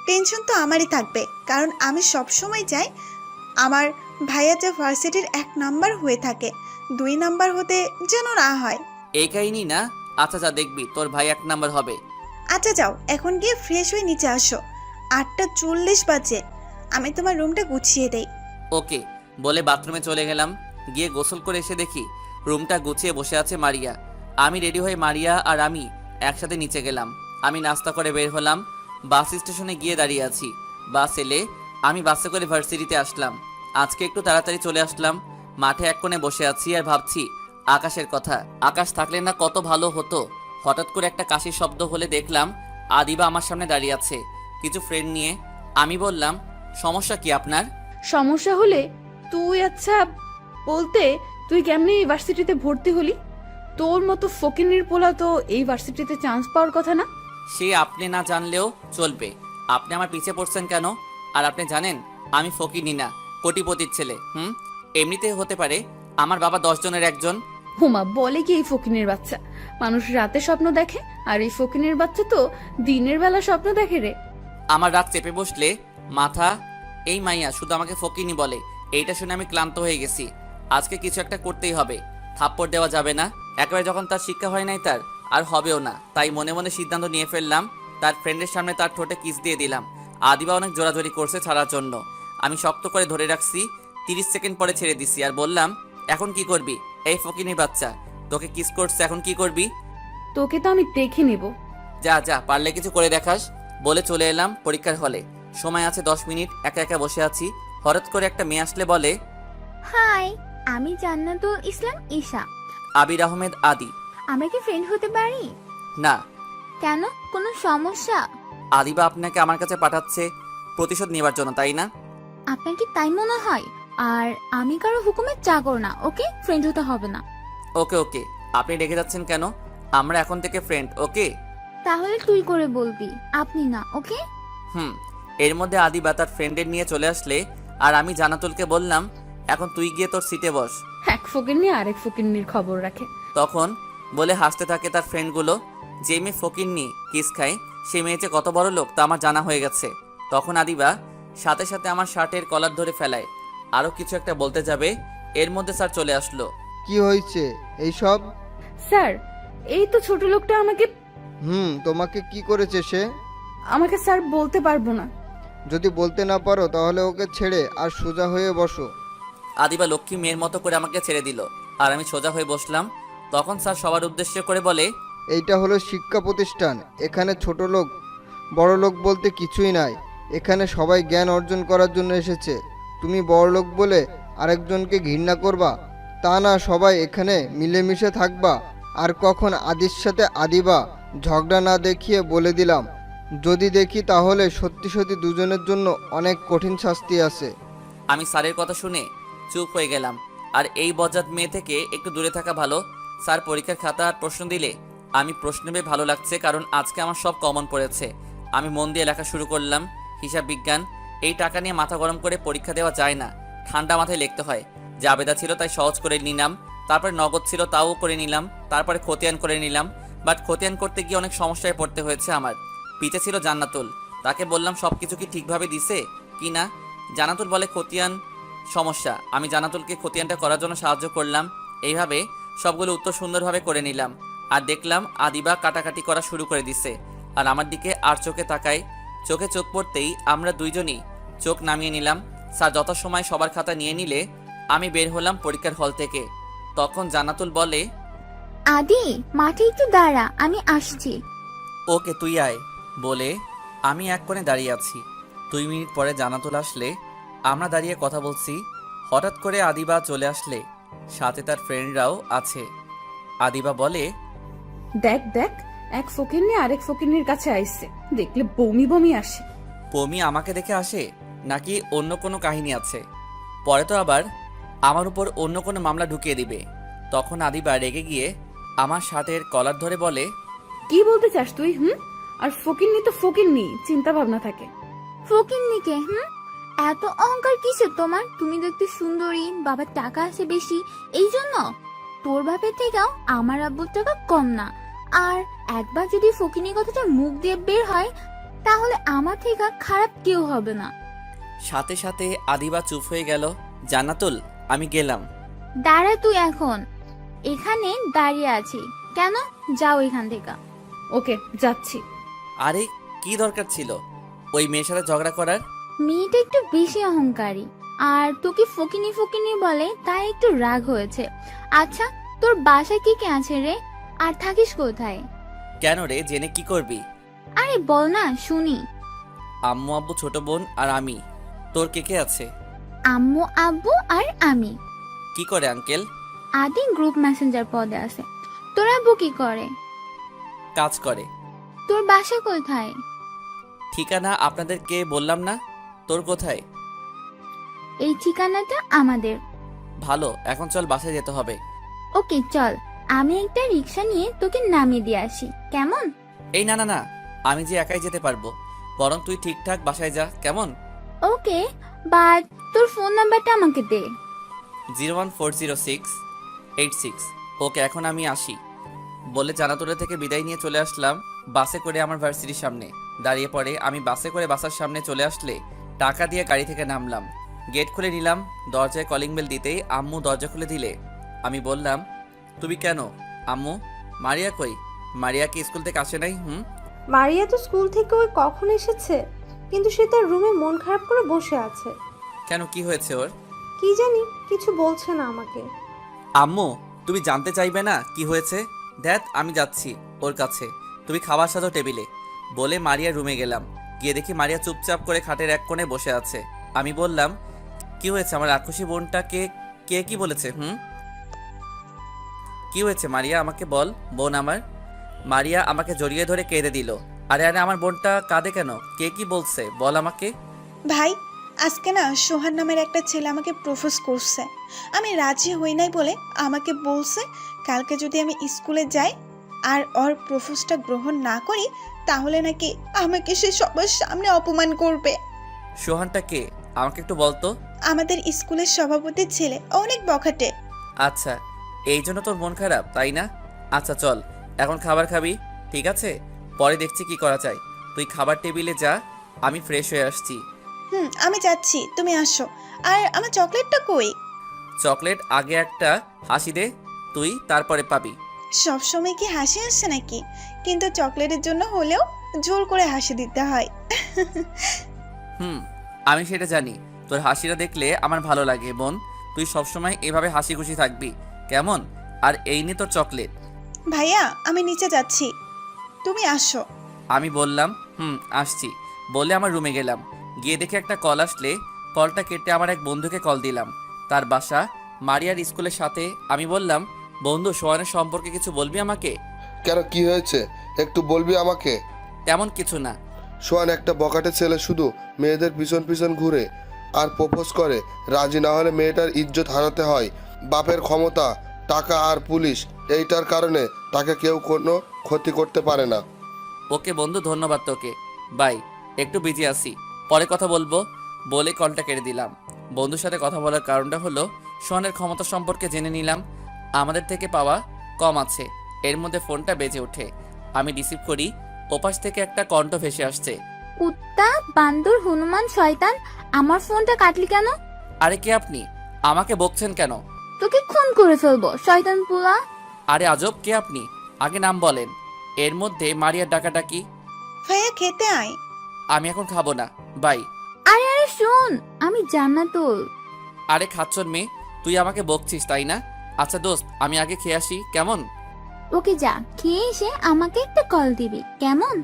টেনশন তো আমারই থাকবে, কারণ আমি সব সময় চাই আমার ভাইয়া যে ভার্সিটির 1 নাম্বার হয়ে থাকে, 2 নাম্বার হতে যেন না হয়। এই কাহিনী না? আচ্ছা যা, দেখবি তোর ভাই 1 নাম্বার হবে। আচ্ছা যাও, এখন গিয়ে ফ্রেশ হয়ে নিচে আসো। 8:40 বাজে, আমি তোমার রুমটা গুছিয়ে দেই। ওকে। বলে বাথরুমে চলে গেলাম। গিয়ে গোসল করে এসে দেখি রুমটা গুছিয়ে বসে আছে মারিয়া। আমি রেডি হয়ে মারিয়া আর আমি একসাথে নিচে গেলাম। আমি নাস্তা করে বের হলাম। বাস স্টেশনে গিয়ে দাঁড়িয়ে আছি। বাস এলে আমি বাসে করে ভার্সিটিতে আসলাম। আজকে একটু তাড়াতাড়ি চলে আসলাম। মাঠে এক কোণে বসে আছি আর ভাবছি আকাশের কথা। আকাশ থাকলে না কত ভালো হতো। হঠাৎ করে একটা কাশির শব্দ হলে দেখলাম আদিবা আমার সামনে দাঁড়িয়ে আছে কিছু ফ্রেন্ড নিয়ে। আমি বললাম, সমস্যা কি আপনার? সমস্যা হলে তুই আচ্ছা বলতে তুই কেমনি এই ভার্সিটিতে ভর্তি হলি? তোর মতো ফকিনির পোলা তো এই ভার্সিটিতে চান্স পাওয়ার কথা না। সে আপনি না জানলেও চলবে। আপনি আমার পিছে পড়ছেন কেন? আর আপনি জানেন আমি ফকিনি না, কোটিপতির ছেলে। এমনিতে হতে পারে আমার বাবা 10 জনের একজন। হুমা বলে কি এই ফকিনের বাচ্চা? মানুষ রাতে স্বপ্ন দেখে, আর এই ফকিনের বাচ্চা তো দিনের বেলা স্বপ্ন দেখে রে। আমার রাত চেপে বসলে মাথা এই মাইয়া শুধু আমাকে ফকিনি বলে। এইটা শুনে আমি ক্লান্ত হয়ে গেছি। আজকে কিছু একটা করতেই হবে। থাপ্পড় দেওয়া যাবে না। একবারে যখন তার শিক্ষা হয় নাই তার আর হবেও না, তাই মনে মনে সিদ্ধান্ত নিয়ে ফেললাম। তার ফ্রেন্ডের সামনে তার ঠোঁটে কিস দিয়ে দিলাম। আদিবা অনেক জোরাজোরি করছে ছাড়ার জন্য। আমি শক্ত করে ধরে রাখছি। 30 সেকেন্ড পরে ছেড়ে দিছি আর বললাম, এখন কি করবি? এই ফকিনীর বাচ্চা, তোকে কিস করছে, এখন কি করবি? তোকে তো আমি দেখে নেব। যা যা, পারলে কিছু করে দেখাস। বলে চলে এলাম পরীক্ষার হলে। সময় আছে 10 মিনিট। একা একা বসে আছি। হঠাৎ করে একটা মেয়ে আসলে বলে, হাই, আমি জান্নাতুল ইসলাম ঈশা। আবির আহমেদ আদি। আমরা কি ফ্রেন্ড হতে পারি? না। কেন, কোনো সমস্যা? আদিবা আপনাকে আমার কাছে পাঠাচ্ছে প্রতিশোধ নেবার জন্য, তাই না? আপনার কি তাই মনে হয়? আর আমি কারো হুকুমের চাকর না, ওকে? ফ্রেন্ড হতে হবে না। ওকে ওকে, আপনি রেখে যাচ্ছেন কেন? আমরা এখন থেকে ফ্রেন্ড, ওকে? তাহলে তুই করে বলবি, আপনি না, ওকে? এর মধ্যে আদিবা তার ফ্রেন্ডের নিয়ে চলে আসলে আর আমি জান্নাতুলকে বললাম, এখন তুই গিয়ে তোর সিটে বস। এক ফকিন্নি আরেক ফকিন্নির খবর রাখে। তখন বলে হাসতে থাকে তার ফ্রেন্ডগুলো। যে মেয়ে ফকিন্নি কিস খায় সে মেয়ে যে কত বড় লোক তা আমার জানা হয়ে গেছে। তখন আদিবা সাথে সাথে আমার শার্টের কলার ধরে ফেলায়। আরও কিছু একটা বলতে যাবে, এর মধ্যে স্যার চলে আসলো। কি হয়েছে এইসব? স্যার, এই তো ছোট লোকটা আমাকে তোমাকে কি করেছে সে? আমাকে স্যার বলতে পারবো না। যদি বলতে না পারো তাহলে ওকে ছেড়ে আর সোজা হয়ে বসো। আদিবা লক্ষ্মী মেয়ের মতো করে আমাকে ছেড়ে দিল আর আমি সোজা হয়ে বসলাম। তখন স্যার সবার উদ্দেশ্য করে বলে, এইটা হলো শিক্ষা প্রতিষ্ঠান। এখানে ছোট লোক বড় লোক বলতে কিছুই নাই। এখানে সবাই জ্ঞান অর্জন করার জন্য এসেছে। তুমি বড় লোক বলে আরেকজনকে ঘৃণা করবা তা না, সবাই এখানে মিলেমিশে থাকবা। আর কখন আদির সাথে আদিবা ঝগড়া না দেখিয়ে বলে দিলাম, যদি দেখি তাহলে সত্যি সত্যি দুজনের জন্য অনেক কঠিন শাস্তি আছে। আমি স্যারের কথা শুনে চুপ হয়ে গেলাম। আর এই বজ্জাত মেয়ে থেকে একটু দূরে থাকা ভালো। স্যার পরীক্ষার খাতা আর প্রশ্ন দিলে আমি প্রশ্ন পেয়ে ভালো লাগছে, কারণ আজকে আমার সব কমন পড়েছে। আমি মন দিয়ে লেখা শুরু করলাম। হিসাব বিজ্ঞান। এই টাকা নিয়ে মাথা গরম করে পরীক্ষা দেওয়া যায় না, ঠান্ডা মাথায় লিখতে হয়। জাবেদা ছিল তাই সহজ করে নিলাম। তারপরে নগদ ছিল তাও করে নিলাম। তারপরে খতিয়ান করে নিলাম। বাট খতিয়ান করতে গিয়ে অনেক সমস্যায় পড়তে হয়েছে আমার। পিছে ছিল জান্নাতুল। তাকে বললাম সব কিছু কি ঠিকভাবে দিছে কি না। জান্নাতুল বলে খতিয়ান সমস্যা। আমি জান্নাতুলকে খতিয়ানটা করার জন্য সাহায্য করলাম। এইভাবে সবগুলো উত্তর সুন্দরভাবে করে নিলাম। আর দেখলাম আদিবা কাটাকাটি করা শুরু করে দিছে আর আমার দিকে আর চোখে তাকায়। চোখে চোখ পড়তেই আমরা দুইজনই চোখ নামিয়ে নিলাম। স্যার যথাসময় সবার খাতা নিয়ে নিলে আমি বের হলাম পরীক্ষার হল থেকে। তখন জান্নাতুল বলে, আদি, মাঠে একটু দাঁড়া, আমি আসছি। ওকে তুই আয়। বলে আমি এক কোণে দাঁড়িয়ে আছি। 2 মিনিট পরে জান্নাতুল আসলে আমরা দাঁড়িয়ে কথা বলছি। হঠাৎ করে আদিবা চলে আসলে, সাথে তার ফ্রেন্ডরাও আছে। আদিবা বলে, দেখ দেখ, এক ফকিন্নি আরেক ফকিন্নির কাছে আইছে, দেখলে বমি বমি আসে। পমি আমাকে দেখে আসে নাকি অন্য কোনো কাহিনী আছে? পরে তো আবার আমার উপর অন্য কোনো মামলা ঢুকিয়ে দিবে। তখন আদিবা রেগে গিয়ে আমার শার্টের কলার ধরে বলে, কি বলতে চাস তুই? আর ফকিন্নি তো ফকিন্নি, চিন্তা ভাবনা থাকে। ফকিন্নিকে এত অহংকার কিসের তোমার? তুমি দেখতে সুন্দরী, বাবার টাকা আছে বেশি, এই জন্য? তোর বাপের থেকেও আমার আব্বুর টাকা কম না। আর একবার যদি ফকিন্নি কথাটা মুখ দিয়ে বের হয় তাহলে আমার থেকে খারাপ কেউ হবে না। সাথে সাথে আদিবা চুপ হয়ে গেল। জান্নাতুল, আমি গেলাম। দাঁড়া, তুই এখন এখানে দাঁড়িয়ে আছি কেন? যাও এখান থেকে। ওকে, যাচ্ছি। আরে কি দরকার ছিল ওই মেয়ের সাথে ঝগড়া করার? মেয়েটা একটু বেশি অহংকারী আর তোকে ফকিনি ফকিনি বলে, তাই একটু রাগ হয়েছে। আচ্ছা, তোর বাসায় কি কে আছে রে? আর থাকিস কোথায়? কেন রে, জেনে কি করবি? আরে বল না শুনি। আম্মু আব্বু ছোট বোন আর আমি। তোর কে কে আছে? আম্মু আব্বু আর আমি। কি করে আঙ্কেল? আদি গ্রুপ মেসেঞ্জার পদে আছে। তোর আব্বু কি করে? কাজ করে। তোর বাসা কোথায়? ঠিকানা আপনাদেরকে বললাম না? তোর কোথায়? এই ঠিকানাটা আমাদের। ভালো, এখন চল বাসায় যেতে হবে। ওকে চল, আমি একটা রিক্সা নিয়ে তোকে নামিয়ে দিয়ে আসি, কেমন? এই না না না, আমি যে একাই যেতে পারবো, বরং তুই ঠিকঠাক বাসায় যা, কেমন? ওকে, বাট তোর ফোন নাম্বারটা আমাকে দে। 0140686। ওকে, এখন আমি আসি। বলে জান্নাতুলের থেকে বিদায় নিয়ে চলে আসলাম বাসে করে আমার ভার্সিটির সামনে। দাঁড়িয়ে পড়ে আমি বাসে করে বাসার সামনে চলে আসলে টাকা দিয়ে গাড়ি থেকে নামলাম। গেট খুলে নিলাম। দরজায় কলিং বেল দিতেই আম্মু দরজা খুলে দিলে আমি বললাম, তুমি কেন? আম্মু, মারিয়া কই? মারিয়া কি স্কুল থেকে আসে নাই? মারিয়া তো স্কুল থেকে ওই কখন এসেছে, কিন্তু সে তার রুমে মন খারাপ করে বসে আছে। কেন, কি হয়েছে ওর? কি জানি, কিছু বলছে না আমাকে। আম্মু, তুমি জানতে চাইবে না কি হয়েছে? দেখ, আমি যাচ্ছি ওর কাছে, তুমি খাবার সাজো টেবিলে। বলে মারিয়ার রুমে গেলাম। গিয়ে দেখি মারিয়া চুপচাপ করে খাটের এক কোণে বসে আছে। আমি বললাম, কি হয়েছে আমার রাক্ষসী বোনটাকে কে কি বলেছে? কি হয়েছে মারিয়া, আমাকে বল বোন আমার। মারিয়া আমাকে জড়িয়ে ধরে কেঁদে দিল। আরে আরে, আমার বোনটা কাঁদে কেন? কে কি বলছে বল আমাকে। ভাই, আজকে না সোহান নামের একটা ছেলে আমাকে প্রপোজ করছে। আমি রাজি হই নাই বলে আমাকে বলছে কালকে যদি আমি স্কুলে যাই আর ওর প্রপোজটা গ্রহণ না করি তাহলে নাকি আমাকে সে সবার সামনে অপমান করবে। সোহানটা কে আমাকে একটু বলতো। আমাদের স্কুলের সভাপতির ছেলে, অনেক বখাটে। আচ্ছা, এই জন্য তোর মন খারাপ তাই না? আচ্ছা চল, এখন খাবার খাবি, ঠিক আছে? পরে দেখছি কি করা যায়। তুই খাবার টেবিলে যা, আমি ফ্রেশ হয়ে আসছি। আমি যাচ্ছি, তুমি আসো। আর আমার চকলেটটা কই? চকলেট আগে একটা হাসি দে তুই, তারপরে পাবি। সবসময় কি হাসি আসছে নাকি? কিন্তু চকলেটের জন্য হলেও জোর করে হাসি দিতে হয়। আমি সেটা জানি। তোর হাসিটা দেখলে আমার ভালো লাগে বোন। তুই সবসময় এভাবে হাসি খুশি থাকবি, কেমন? আর এই নে তোর চকলেট। ভাইয়া, আমি নিচে যাচ্ছি, তুমি আসো। আমি বললাম আসছি বলে আমার রুমে গেলাম। গিয়ে দেখে একটা কল আসলে কলটা কেটে আমার এক বন্ধুকে কল দিলাম। তার বাসা মারিয়ার স্কুলের সাথে। আমি বললাম, বন্ধু, সোহানের সম্পর্কে কিছু বলবি আমাকে? কেন, কি হয়েছে একটু বলবি আমাকে? তেমন কিছু না। সোহান একটা বখাটে ছেলে, শুধু মেয়েদের পিছন পিছন ঘুরে আর প্রপোজ করে। রাজি না হলে মেয়েটার ইজ্জত হারাতে হয়। বাপের ক্ষমতা, টাকা আর পুলিশ, এইটার কারণে তাকে কেউ কোনো ক্ষতি করতে পারে না। ওকে বন্ধু, ধন্যবাদ তোকে, বাই। একটু বিজি আছি, পরে কথা বলবো। বলে কলটা কেটে দিলাম। বন্ধুর সাথে কথা বলার কারণটা হলো সোহানের ক্ষমতা সম্পর্কে জেনে নিলাম। আমাদের থেকে পাওয়া কম আছে। এর মধ্যে ফোনটা বেজে ওঠে। আমি রিসিভ করি। ওপাশ থেকে একটা কণ্ঠ ভেসে আসছে। কুত্তা, বান্দর, হনুমান, শয়তান, আমার ফোনটা কাটলি কেন? আরে কে আপনি? আমাকে বকছেন কেন? তোকে খুন করে ফেলবো, শয়তান পোলা। আরে আজব, কে আপনি? আগে নাম বলেন। এর মধ্যে মারিয়ার ডাকাডাকি। ভাইয়া, খেতে আয়। আমি এখন খাবো না, বাই। আরে আরে শোন, আমি জান্নাতুল। আরে খাচ্ছর মেয়ে, তুই আমাকে বকছিস তাই না? আচ্ছা দোস্ত, আমি আগে খেয়ে আসি, কেমন? ওকে যা, খেয়ে এসে আমাকে একটা কল দিবি, কেমন?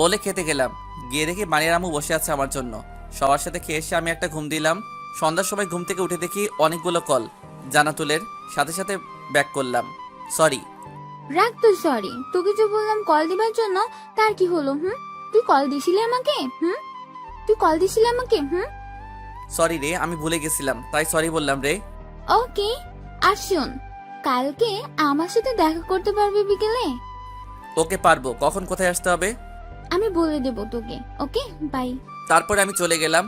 বলে খেতে গেলাম। গিয়ে দেখি মারিয়ার আম্মু বসে আছে আমার জন্য। সবার সাথে খেয়ে এসে আমি একটা ঘুম দিলাম। সন্ধ্যার সময় ঘুম থেকে উঠে দেখি অনেকগুলো কল। জান্নাতুলের সাথে সাথে ব্যাক করলাম। সরি। রাখ তো সরি, তোকে যে বললাম কল দিবার জন্য, তার কি হলো? তুই কল দিছিলি আমাকে? তুই কল দিছিলি আমাকে? সরি রে, আমি ভুলে গেছিলাম, তাই সরি বললাম রে। ওকে। আর শোন, কালকে আমার সাথে দেখা করতে পারবি বিকেলে? ওকে, পারবো। কখন কোথায় আসতে হবে? আমি বলে দেবো তোকে। ওকে, বাই। তারপরে আমি চলে গেলাম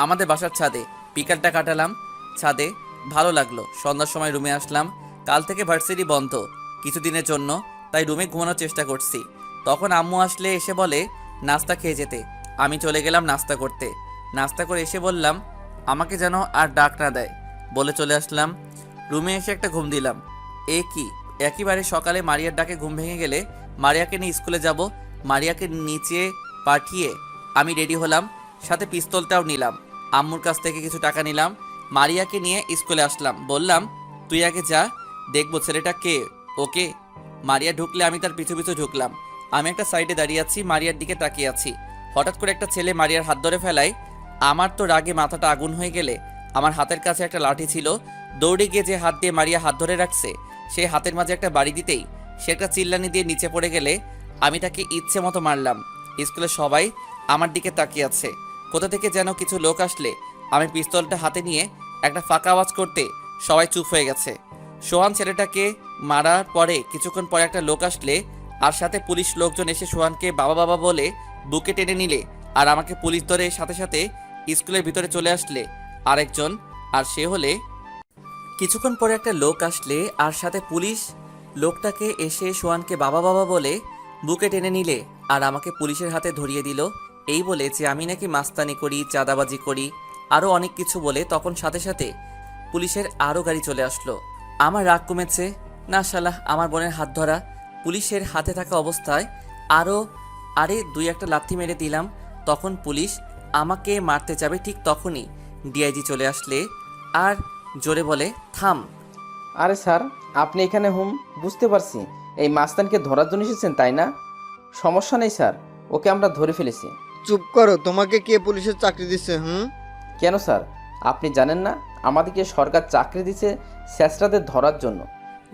আমাদের বাসার ছাদে। বিকালটা কাটালাম ছাদে, ভালো লাগলো। সন্ধ্যার সময় রুমে আসলাম। কাল থেকে ভার্সিটি বন্ধ কিছুদিনের জন্য, তাই রুমে ঘুমানোর চেষ্টা করছি। তখন আম্মু আসলে এসে বলে নাস্তা খেয়ে যেতে। আমি চলে গেলাম নাস্তা করতে। নাস্তা করে এসে বললাম আমাকে যেন আর ডাক না দেয়, বলে চলে আসলাম। রুমে এসে একটা ঘুম দিলাম। এ কি, একেবারে সকালে মারিয়ার ডাকে ঘুম ভেঙে গেলে মারিয়াকে নিয়ে স্কুলে যাব। মারিয়াকে নিচে পাঠিয়ে আমি রেডি হলাম, সাথে পিস্তলটাও নিলাম। আম্মুর কাছ থেকে কিছু টাকা নিলাম। মারিয়াকে নিয়ে স্কুলে আসলাম। বললাম তুই আগে যা, দেখবো ছেলেটা কে। ওকে। মারিয়া ঢুকলে আমি তার পিছু পিছু ঢুকলাম। আমি একটা সাইডে দাঁড়িয়ে আছি, মারিয়ার দিকে তাকিয়ে আছি। হঠাৎ করে একটা ছেলে মারিয়ার হাত ধরে ফেলায়। আমার তো রাগে মাথাটা আগুন হয়ে গেলে, আমার হাতের কাছে একটা লাঠি ছিল। দৌড়ে গিয়ে যে হাত দিয়ে মারিয়া হাত ধরে রাখছে, সেই হাতের মাঝে একটা বাড়ি দিতেই সে একটা চিল্লানি দিয়ে নিচে পড়ে গেলে আমি তাকে ইচ্ছে মতো মারলাম। স্কুলে সবাই আমার দিকে তাকিয়ে আছে। কোথা থেকে যেন কিছু লোক আসলে আমি পিস্তলটা হাতে নিয়ে একটা ফাঁকা আওয়াজ করতে সবাই চুপ হয়ে গেছে। সোহান ছেলেটাকে মারার পরে কিছুক্ষণ পরে একটা লোক আসলে আর সাথে পুলিশ লোকজন এসে সোহানকে বাবা বাবা বলে বুকে টেনে নিলে, আর আমাকে পুলিশ ধরে সাথে সাথে স্কুলের ভিতরে চলে আসলে আরেকজন। আর সে হলে কিছুক্ষণ পরে একটা লোক আসলে আর সাথে পুলিশ লোকটাকে এসে সোহানকে বাবা বাবা বলে বুকে টেনে নিলে আর আমাকে পুলিশের হাতে ধরিয়ে দিল। এই বলে যে আমি নাকি মাস্তানি করি, চাঁদাবাজি করি, আরও অনেক কিছু বলে। তখন সাথে সাথে পুলিশের আরও গাড়ি চলে আসলো। আমার রাগ কমেছে না শালা, আমার বোনের হাত ধরা পুলিশের হাতে থাকা অবস্থায় আরে দুই একটা লাথি মেরে দিলাম। তখন পুলিশ আমাকে মারতে যাবে, ঠিক তখনই ডিআইজি চলে আসলে আর জোরে বলে, থাম। আরে স্যার, আপনি এখানে বুঝতে পারছি। এই মাস্তানকে ধরার জন্য এসেছেন তাই না? সমস্যা নেই স্যার, ওকে আমরা ধরে ফেলেছি। চুপ করো, তোমাকে কে পুলিশের চাকরি দিচ্ছে? কেন স্যার, আপনি জানেন না আমাদেরকে সরকার চাকরি দিচ্ছে স্যাঁচড়াদের ধরার জন্য?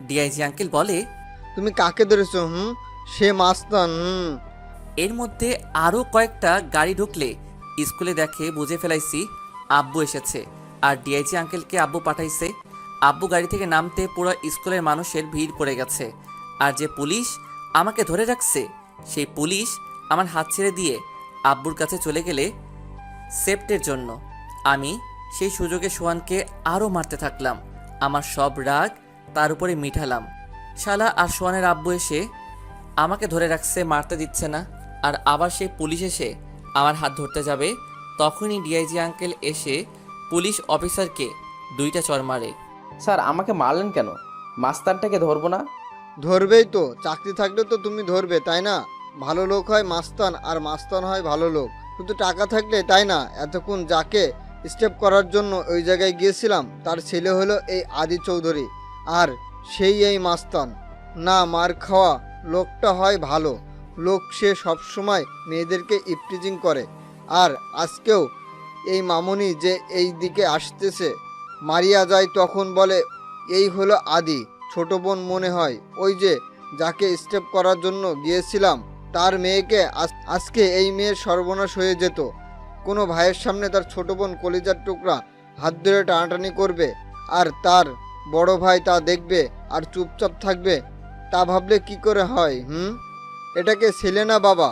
ডিআইজি আঙ্কেল বলে, তুমি কাকে ধরেছো? সে মাস্তান। এর মধ্যে আরও কয়েকটা গাড়ি ঢুকলে স্কুলে দেখে বুঝে ফেলাইছি আব্বু এসেছে। আর ডিআইজি আঙ্কেলকে আব্বু পাঠাইছে। আব্বু গাড়ি থেকে নামতে পুরো স্কুলের মানুষের ভিড় পড়ে গেছে। আর যে পুলিশ আমাকে ধরে রাখছে সেই পুলিশ আমার হাত ছেড়ে দিয়ে আব্বুর কাছে চলে গেলে সেফটের জন্য আমি সেই সুযোগে সোহানকে আরও মারতে থাকলাম। আমার সব রাগ তার উপরে মিঠালাম। শালা আর সোহানের আব্বু এসে আমাকে ধরে রাখছে, মারতে দিচ্ছে না। আর আবার সেই পুলিশ এসে আমার হাত ধরতে যাবে, তখনই ডিআইজি আঙ্কেল এসে পুলিশ অফিসারকে দুইটা চড় মারে। স্যার, আমাকে মারলেন কেন? মাস্তানটাকে ধরবো না? ধরবেই তো, চাকরি থাকলে তো তুমি ধরবে, তাই না? ভালো লোক হয় মাস্তান আর মাস্তান হয় ভালো লোক। শুধু টাকা থাকলে, তাই না? এতক্ষণ যাকে স্টেপ করার জন্য ওই জায়গায় গিয়েছিলাম তার ছেলে হলো এই আদি চৌধুরী, আর সেই এই মাস্তান। না, মার খাওয়া লোকটা হয় ভালো লোক, সে সবসময় মেয়েদেরকে ইপটিজিং করে। আর আজকেও এই মামুনি যে এই দিকে আসতেছে, মারিয়া যায় তখন বলে এই হলো আদি, ছোট বোন মনে হয়। ওই যে যাকে স্টেপ করার জন্য গিয়েছিলাম তার মেয়েকে আজকে এই মেয়ের সর্বনাশ হয়ে যেত। কোনো ভাইয়ের সামনে তার ছোট বোন কলিজার টুকরা হাত ধরে টানাটানি করবে আর তার বড় ভাই তা দেখবে আর চুপচাপ থাকবে, তা ভাবলে কি করে হয়? এটাকে ছেলে না বাবা,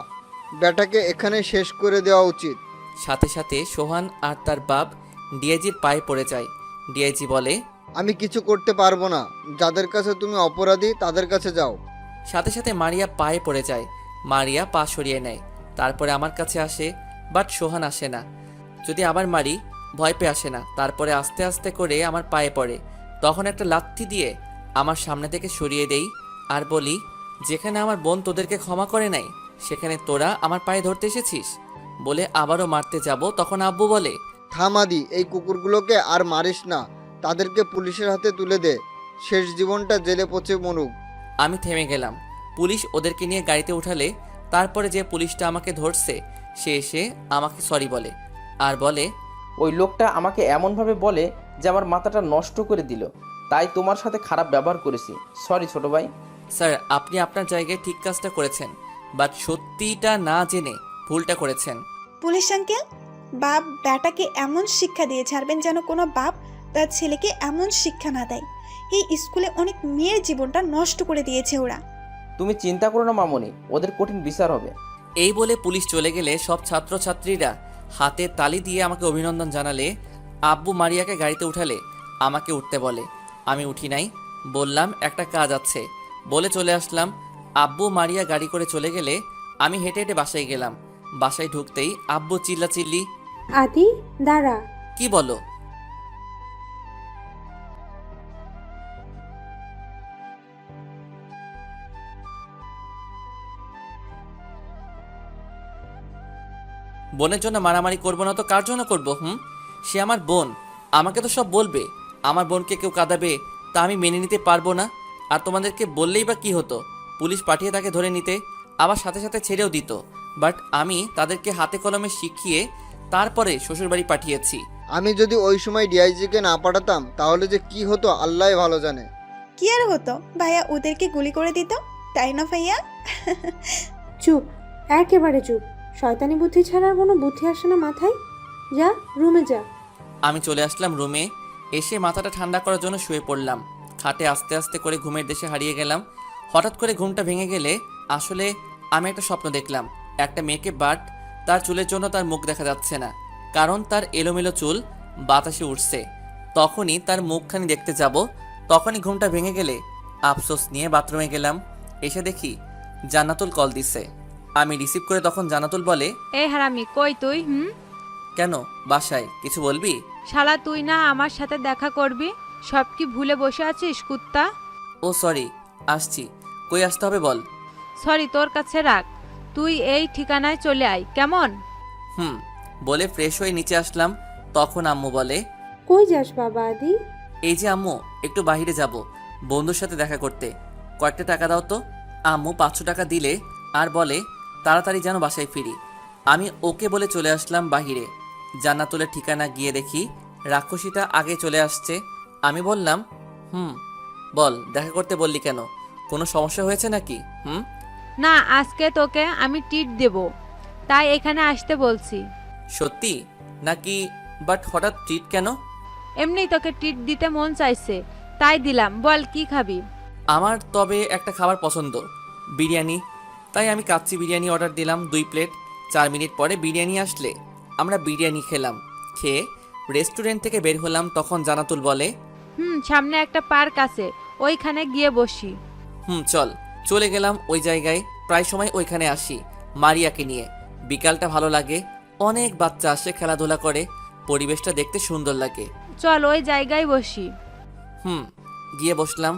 বেটাকে এখানে শেষ করে দেওয়া উচিত। সাথে সাথে সোহান আর তার বাপ ডিআইজির পায়ে পড়ে যায়। ডিআইজি বলে, আমি কিছু করতে পারবো না, যাদের কাছে তুমি অপরাধী তাদের কাছে যাও। সাথে সাথে মারিয়া পায়ে পড়ে যায়। মারিয়া পা সরিয়ে নেয়, তারপরে আমার কাছে আসে, বাট সোহান আসে না। যদি আবার মারি, ভয় পেয়ে আসে না। তারপরে আস্তে আস্তে করে আমার পায়ে পড়ে, তখন একটা লাথি দিয়ে আমার সামনে থেকে সরিয়ে দেই আর বলি, যেখানে আমার বোন তোদেরকে ক্ষমা করে নাই সেখানে তোরা আমার পায়ে ধরতে এসেছিস। বলে আবারও মারতে যাব, তখন আব্বু বলে, থামাদি, এই কুকুরগুলোকে আর মারিস না, তাদেরকে পুলিশের হাতে তুলে দে, শেষ জীবনটা জেলে পচে মরুক। আমি থেমে গেলাম। পুলিশ ওদেরকে নিয়ে গাড়িতে উঠালে তারপরে যে পুলিশটা আমাকে ধরছে সে এসে আমাকে সরি বলে আর বলে, ওই লোকটা আমাকে এমনভাবে বলে যে আমার মাথাটা নষ্ট করে দিল, তাই তোমার সাথে খারাপ ব্যবহার করেছি। সরি ছোট ভাই। স্যার, আপনি আপনার জায়গায় ঠিক কাজটা করেছেন, বাট সত্যিটা না জেনে ভুলটা করেছেন। পুলিশ আঙ্কেল, বাপ বেটাকে এমন শিক্ষা দিয়ে ছাড়বেন যেন কোনো বাপ তার ছেলেকে এমন শিক্ষা না দেয়। এই স্কুলে অনেক মেয়ের জীবনটা নষ্ট করে দিয়েছে ওরা। তুমি চিন্তা করো না মামনি, ওদের কঠিন বিচার হবে। এই বলে পুলিশ চলে গেলে সব ছাত্রছাত্রীরা হাতে তালি দিয়ে আমাকে অভিনন্দন জানালে। আব্বু মারিয়াকে গাড়িতে উঠালে আমাকে উঠতে বলে। আমি উঠি নাই, বললাম একটা কাজ আছে বলে চলে আসলাম। আব্বু মারিয়া গাড়ি করে চলে গেলে আমি হেঁটে হেঁটে বাসায় গেলাম। বাসায় ঢুকতেই আব্বু চিল্লাচিল্লি। আদি, দাঁড়া। কি বলো? বোনের জন্য মারামারি করবো না তো কার জন্য করবো? সে আমার বোন, আমাকে তো সব বলবে। আমার বোনকে কেউ কাঁদাবে তা আমি মেনে নিতে পারবো না। আর তোমাদেরকে বললেই বা কি হতো? পুলিশ পাঠিয়ে তাকে ধরে নিতে, আবার সাথে সাথে ছেড়েও দিত। বাট আমি তাদেরকে হাতে কলমে শিখিয়ে তারপরে শ্বশুরবাড়ি পাঠিয়েছি। আমি যদি ওই সময় ডিআইজিকে না পাঠাতাম তাহলে যে কি হতো আল্লাহ ভালো জানে। কি আর হতো, ভাইয়া ওদেরকে গুলি করে দিত, তাই না ভাইয়া? চুপ, একেবারে চুপ। শয়তানি বুদ্ধি ছাড়া আর কোনো বুদ্ধি আসে না মাথায়। যা রুমে যা। আমি চলে আসলাম রুমে। এসে মাথাটা ঠান্ডা করার জন্য শুয়ে পড়লাম। খাটে আস্তে আস্তে করে ঘুমের দেশে হারিয়ে গেলাম। হঠাৎ করে ঘুমটা ভেঙে গেলে আসলে আমি একটা স্বপ্ন দেখলাম। একটা মেয়েকে, বাট তার চুলের জন্য তার মুখ দেখা যাচ্ছে না, কারণ তার এলোমেলো চুল বাতাসে উঠছে। তখনই তার মুখখানি দেখতে যাব, তখনই ঘুমটা ভেঙে গেলে আফসোস নিয়ে বাথরুমে গেলাম। এসে দেখি জান্নাতুল কল দিছে। আমি রিসিভ করে তখন জান্নাতুল বলে, এই হারামি, কই তুই? কেন, বাসায়, কিছু বলবি? শালা তুই না আমার সাথে দেখা করবি? সব কি ভুলে বসে আছিস কুত্তা? ও সরি, আসছি। কই আসতে হবে বল। সরি তোর কাছে রাখ, তুই এই ঠিকানায় চলে আয় কেমন? হুম বলে ফ্রেশ হয়ে নিচে আসলাম। তখন আম্মু বলে, কই যাস বাবা আদি? এই যে আম্মু, একটু বাইরে যাব, বন্ধুর সাথে দেখা করতে। কয়েকটা টাকা দাও তো। আম্মু 500 টাকা দিলে আর বলে তাড়াতাড়ি যেন বাসায় ফিরি। আমি ওকে বলে চলে আসলাম বাহিরে। জান্নাতুলের ঠিকানা গিয়ে দেখি রাক্ষসীটা আগে চলে আসছে। আমি বললাম, বল, দেখা করতে বললি কেন? কোনো সমস্যা হয়েছে নাকি? না, আজকে তোকে আমি ট্রিট দেব, তাই এখানে আসতে বলছি। সত্যি নাকি? বাট হঠাৎ ট্রিট কেন? এমনি তোকে ট্রিট দিতে মন চাইছে, তাই দিলাম। বল কি খাবি? আমার তবে একটা খাবার পছন্দ, বিরিয়ানি। তাই আমি কাচ্চি বিরিয়ানি অর্ডার দিলাম 2 প্লেট। 4 মিনিট পরে বিরিয়ানি আসলে আমরা বিরিয়ানি খেলাম। খেয়ে রেস্টুরেন্ট থেকে বের হলাম। তখন জান্নাতুল বলে, সামনে একটা পার্ক আছে, ওইখানে গিয়ে বসি। চল। চলে গেলাম ওই জায়গায়। প্রায় সময় ওইখানে আসি মারিয়াকে নিয়ে। বিকালটা ভালো লাগে, অনেক বাচ্চা আসে, খেলাধুলা করে, পরিবেশটা দেখতে সুন্দর লাগে। চল ওই জায়গায় বসি। গিয়ে বসলাম।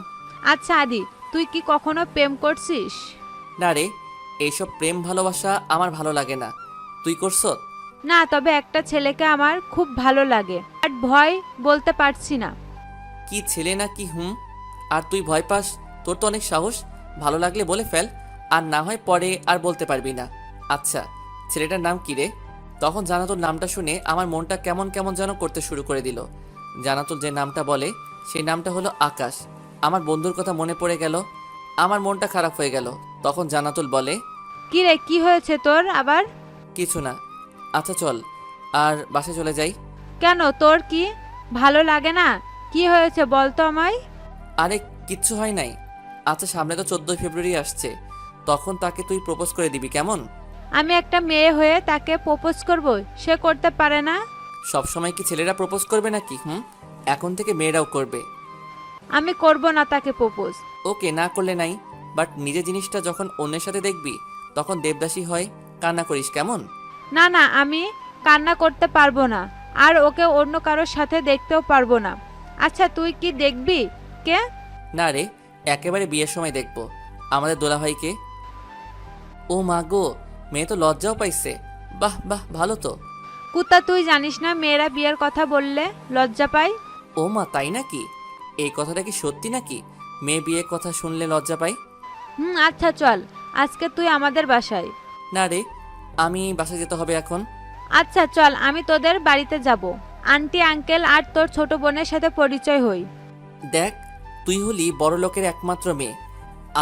আচ্ছা আদি, তুই কি কখনো প্রেম করছিস? না রে, এইসব প্রেম ভালোবাসা আমার ভালো লাগে না। তুই করছ? না, তবে একটা ছেলেকে আমার খুব ভালো লাগে, আর ভয় বলতে পারছি না। কি ছেলে না কি? আর তুই ভয় পাস? তোর তো অনেক সাহস। ভালো লাগলে বলে ফেল, আর না হয় পরে আর বলতে পারবি না। আচ্ছা, ছেলেটার নাম কি রে? তখন জান্নাতুল নামটা শুনে আমার মনটা কেমন কেমন যেন করতে শুরু করে দিল। জান্নাতুল যে নামটা বলে সেই নামটা হলো আকাশ। আমার বন্ধুর কথা মনে পড়ে গেল, আমার মনটা খারাপ হয়ে গেল। তখন জান্নাতুল বলে, কি রে, কি হয়েছে তোর আবার? কিছু না। আচ্ছা চল আর বাসায় চলে যাই। কেন, তোর কি ভালো লাগে না? কি হয়েছে বল তো আমায়। আরে কিচ্ছু হয় নাই। আচ্ছা, সামনে তো 14 ফেব্রুয়ারি আসছে, তখন তাকে তুই প্রপোজ করে দিবি কেমন? আমি একটা মেয়ে হয়ে তাকে প্রপোজ করব, সে করতে পারে না? সব সময় কি ছেলেরা প্রপোজ করবে নাকি? এখন থেকে মেয়েরাও করবে। আমি করব না তাকে প্রপোজ। ওকে, না করলে নাই, বাট নিজের জিনিসটা যখন অন্যের সাথে দেখবি তখন দেবদাসী হয়, কান্না করিস কেমন? না না, আমি কান্না করতে পারবো না, আর ওকে অন্য কারোর সাথে দেখতেও পারবো না। আচ্ছা তুই কি দেখবি? কে? না রে, একেবারে বিয়ের সময় দেখব আমাদের দোলাভাইকে। ও মা গো, মেয়ে তো লজ্জাও পাইছে। বাহ বাহ, ভালো তো। কুত্তা, তুই জানিস না মেয়েরা বিয়ের কথা বললে লজ্জা পায়? ও মা, তাই নাকি? এই কথাটা কি সত্যি নাকি? মেয়ে বিয়ের কথা শুনলে লজ্জা পাই? আচ্ছা চল, আজকে তুই আমাদের বাসায়। না রে, আমি বাসায় যেতে হবে এখন। আচ্ছা চল, আমি তোদের বাড়িতে যাব, আন্টি আঙ্কেল আর তোর ছোট বোনের সাথে পরিচয় হই। দেখ, তুই হলি বড় লোকের একমাত্র মেয়ে,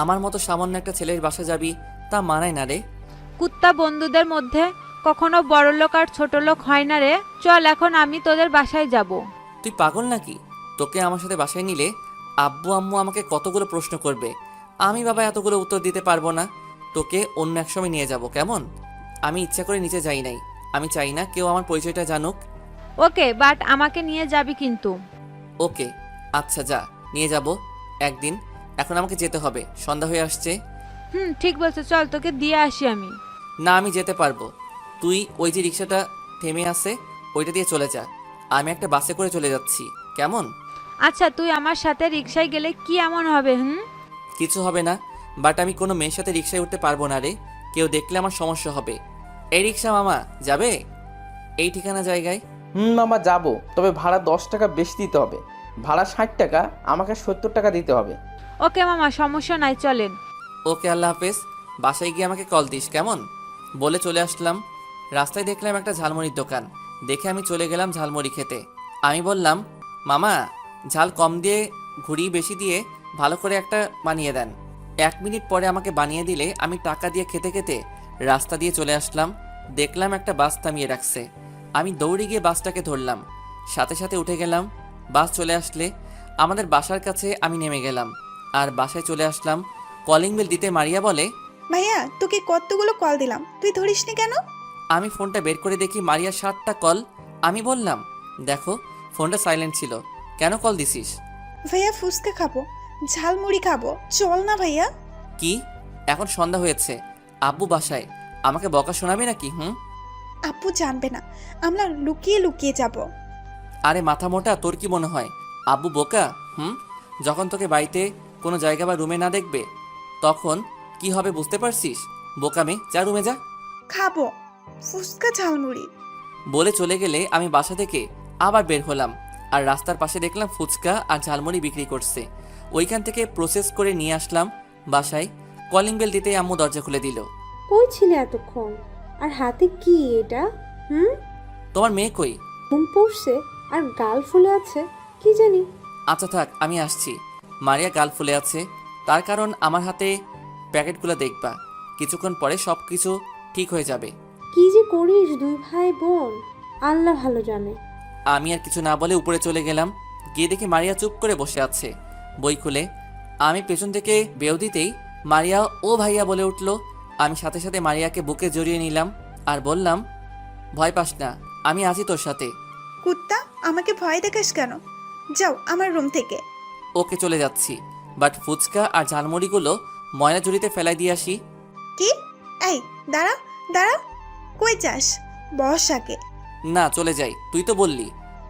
আমার মতো সামান্য একটা ছেলের বাসা যাবি, তা মানায় না রে। কুত্তা, বন্ধুদের মধ্যে কখনো বড় লোক আর ছোট লোক হয় না রে। চল এখন আমি তোদের বাসায় যাব। তুই পাগল নাকি? তোকে আমার সাথে বাসায় নিলে আব্বু আম্মু আমাকে কতগুলো প্রশ্ন করবে, আমি বাবা এতগুলো উত্তর দিতে পারবো না। তোকে অন্য এক সময় নিয়ে যাব কেমন? আমি ইচ্ছা করে নিচে যাই নাই, আমি চাই না কেউ আমার পরিচয়টা জানুক। ওকে, বাট আমাকে নিয়ে যাবি কিন্তু। ওকে, আচ্ছা যা, নিয়ে যাব একদিন। এখন আমাকে যেতে হবে, সন্ধ্যা হয়ে আসছে। ঠিক বলছো, চল তোকে দিয়ে আসি আমি। না, আমি যেতে পারবো। তুই ওই যে রিক্সাটা থেমে আছে ওইটা দিয়ে চলে যা, আমি একটা বাসে করে চলে যাচ্ছি কেমন? আচ্ছা, তুই আমার সাথে রিক্সায় গেলে কি এমন হবে? কিছু হবে না, বাট আমি কোনো মেয়ের সাথে রিক্সায় উঠতে পারবো না রে, কেউ দেখলে আমার সমস্যা হবে। এই রিক্সা মামা যাবে এই ঠিকানা জায়গায়? মামা যাবো, তবে ভাড়া 10 টাকা বেশি দিতে হবে। ভাড়া 60 টাকা, আমাকে 70 টাকা দিতে হবে। ওকে মামা, সমস্যা নাই, চলেন। ওকে, আল্লাহ হাফেজ। বাসায় গিয়ে আমাকে কল দিস কেমন? বলে চলে আসলাম। রাস্তায় দেখলাম একটা ঝালমুড়ির দোকান, দেখে আমি চলে গেলাম ঝালমুড়ি খেতে। আমি বললাম, মামা ঝাল কম দিয়ে ঘুরি বেশি দিয়ে ভালো করে একটা বানিয়ে দেন। 1 মিনিট পরে আমাকে বানিয়ে দিলে আমি টাকা দিয়ে খেতে খেতে রাস্তা দিয়ে চলে আসলাম। দেখলাম একটা বাস থামিয়ে রাখছে, আমি দৌড়ে গিয়ে বাসটাকে ধরলাম, সাথে সাথে উঠে গেলাম। বাস চলে আসলে আমাদের বাসার কাছে আমি নেমে গেলাম আর বাসায় চলে আসলাম। কলিং বেল দিতে মারিয়া বলে, ভাইয়া তোকে কতগুলো কল দিলাম, তুই ধরিসনি কেন? আমি ফোনটা বের করে দেখি মারিয়া 7টা কল। আমি বললাম, দেখো ফোনটা সাইলেন্ট ছিল, কেন কল দিছিস? ভাইয়া ফুচকা খাবো, ঝালমুড়ি খাবো, চল না ভাইয়া। কি? এখন সন্ধ্যা হয়েছে, আব্বু বাসায়, আমাকে বকা শোনাবি নাকি? আপু জানবে না, আমরা লুকিয়ে লুকিয়ে যাব। আরে মাথা মোটা, তোর কি মনে হয় আব্বু বোকা? যখন তোকে বাড়িতে কোনো জায়গা বা রুমে না দেখবে তখন কি হবে বুঝতে পারছিস? বোকা মেয়ে, যা রুমে যা। খাবো ফুচকা ঝালমুড়ি। বলে চলে গেলে আমি বাসা থেকে আবার বের হলাম, আর রাস্তার পাশে দেখলাম ফুচকা আর ঝালমুড়ি বিক্রি করছে। ওইখান থেকে প্রসেস করে নিয়ে আসলাম বাসায়। কলিং বেল দিতেই আম্মু দরজা খুলে দিল। কই ছিলে এতক্ষণ? আর হাতে কি এটা? তোমার মেয়ে কই? ঘুম পড়ছে আর গাল ফুলে আছে, কি জানি। আচ্ছা থাক, আমি আসছি। মারিয়া গাল ফুলে আছে, তার কারণ আমার হাতে প্যাকেটগুলো দেখবা, কিছুক্ষণ পরে সব কিছু ঠিক হয়ে যাবে। কি যে করিস দুই ভাই বোন, আল্লাহ ভালো জানে। আমি আর কিছু না বলে উপরে চলে গেলাম। গিয়ে দেখি মারিয়া চুপ করে বসে আছে বই খুলে। আমি পেছন থেকে বেউ দিতেই মারিয়া ও ভাইয়া বলে উঠল। আমি সাথে সাথে মারিয়াকে বুকে জড়িয়ে নিলাম আর বললাম, ভয় পাস না, আমি আছি তোর সাথে। কুত্তা, আমাকে ভয় দেখাস কেন? যাও আমার রুম থেকে। ওকে, চলে যাচ্ছি, বাট ফুচকা আর ঝালমুড়িগুলো ময়লা ঝুড়িতে ফেলাই দিয়ে আসি। কি? এই দাঁড়া দাঁড়া, কই যাস? বস আগে। না, চলে যাই, তুই তো বললি।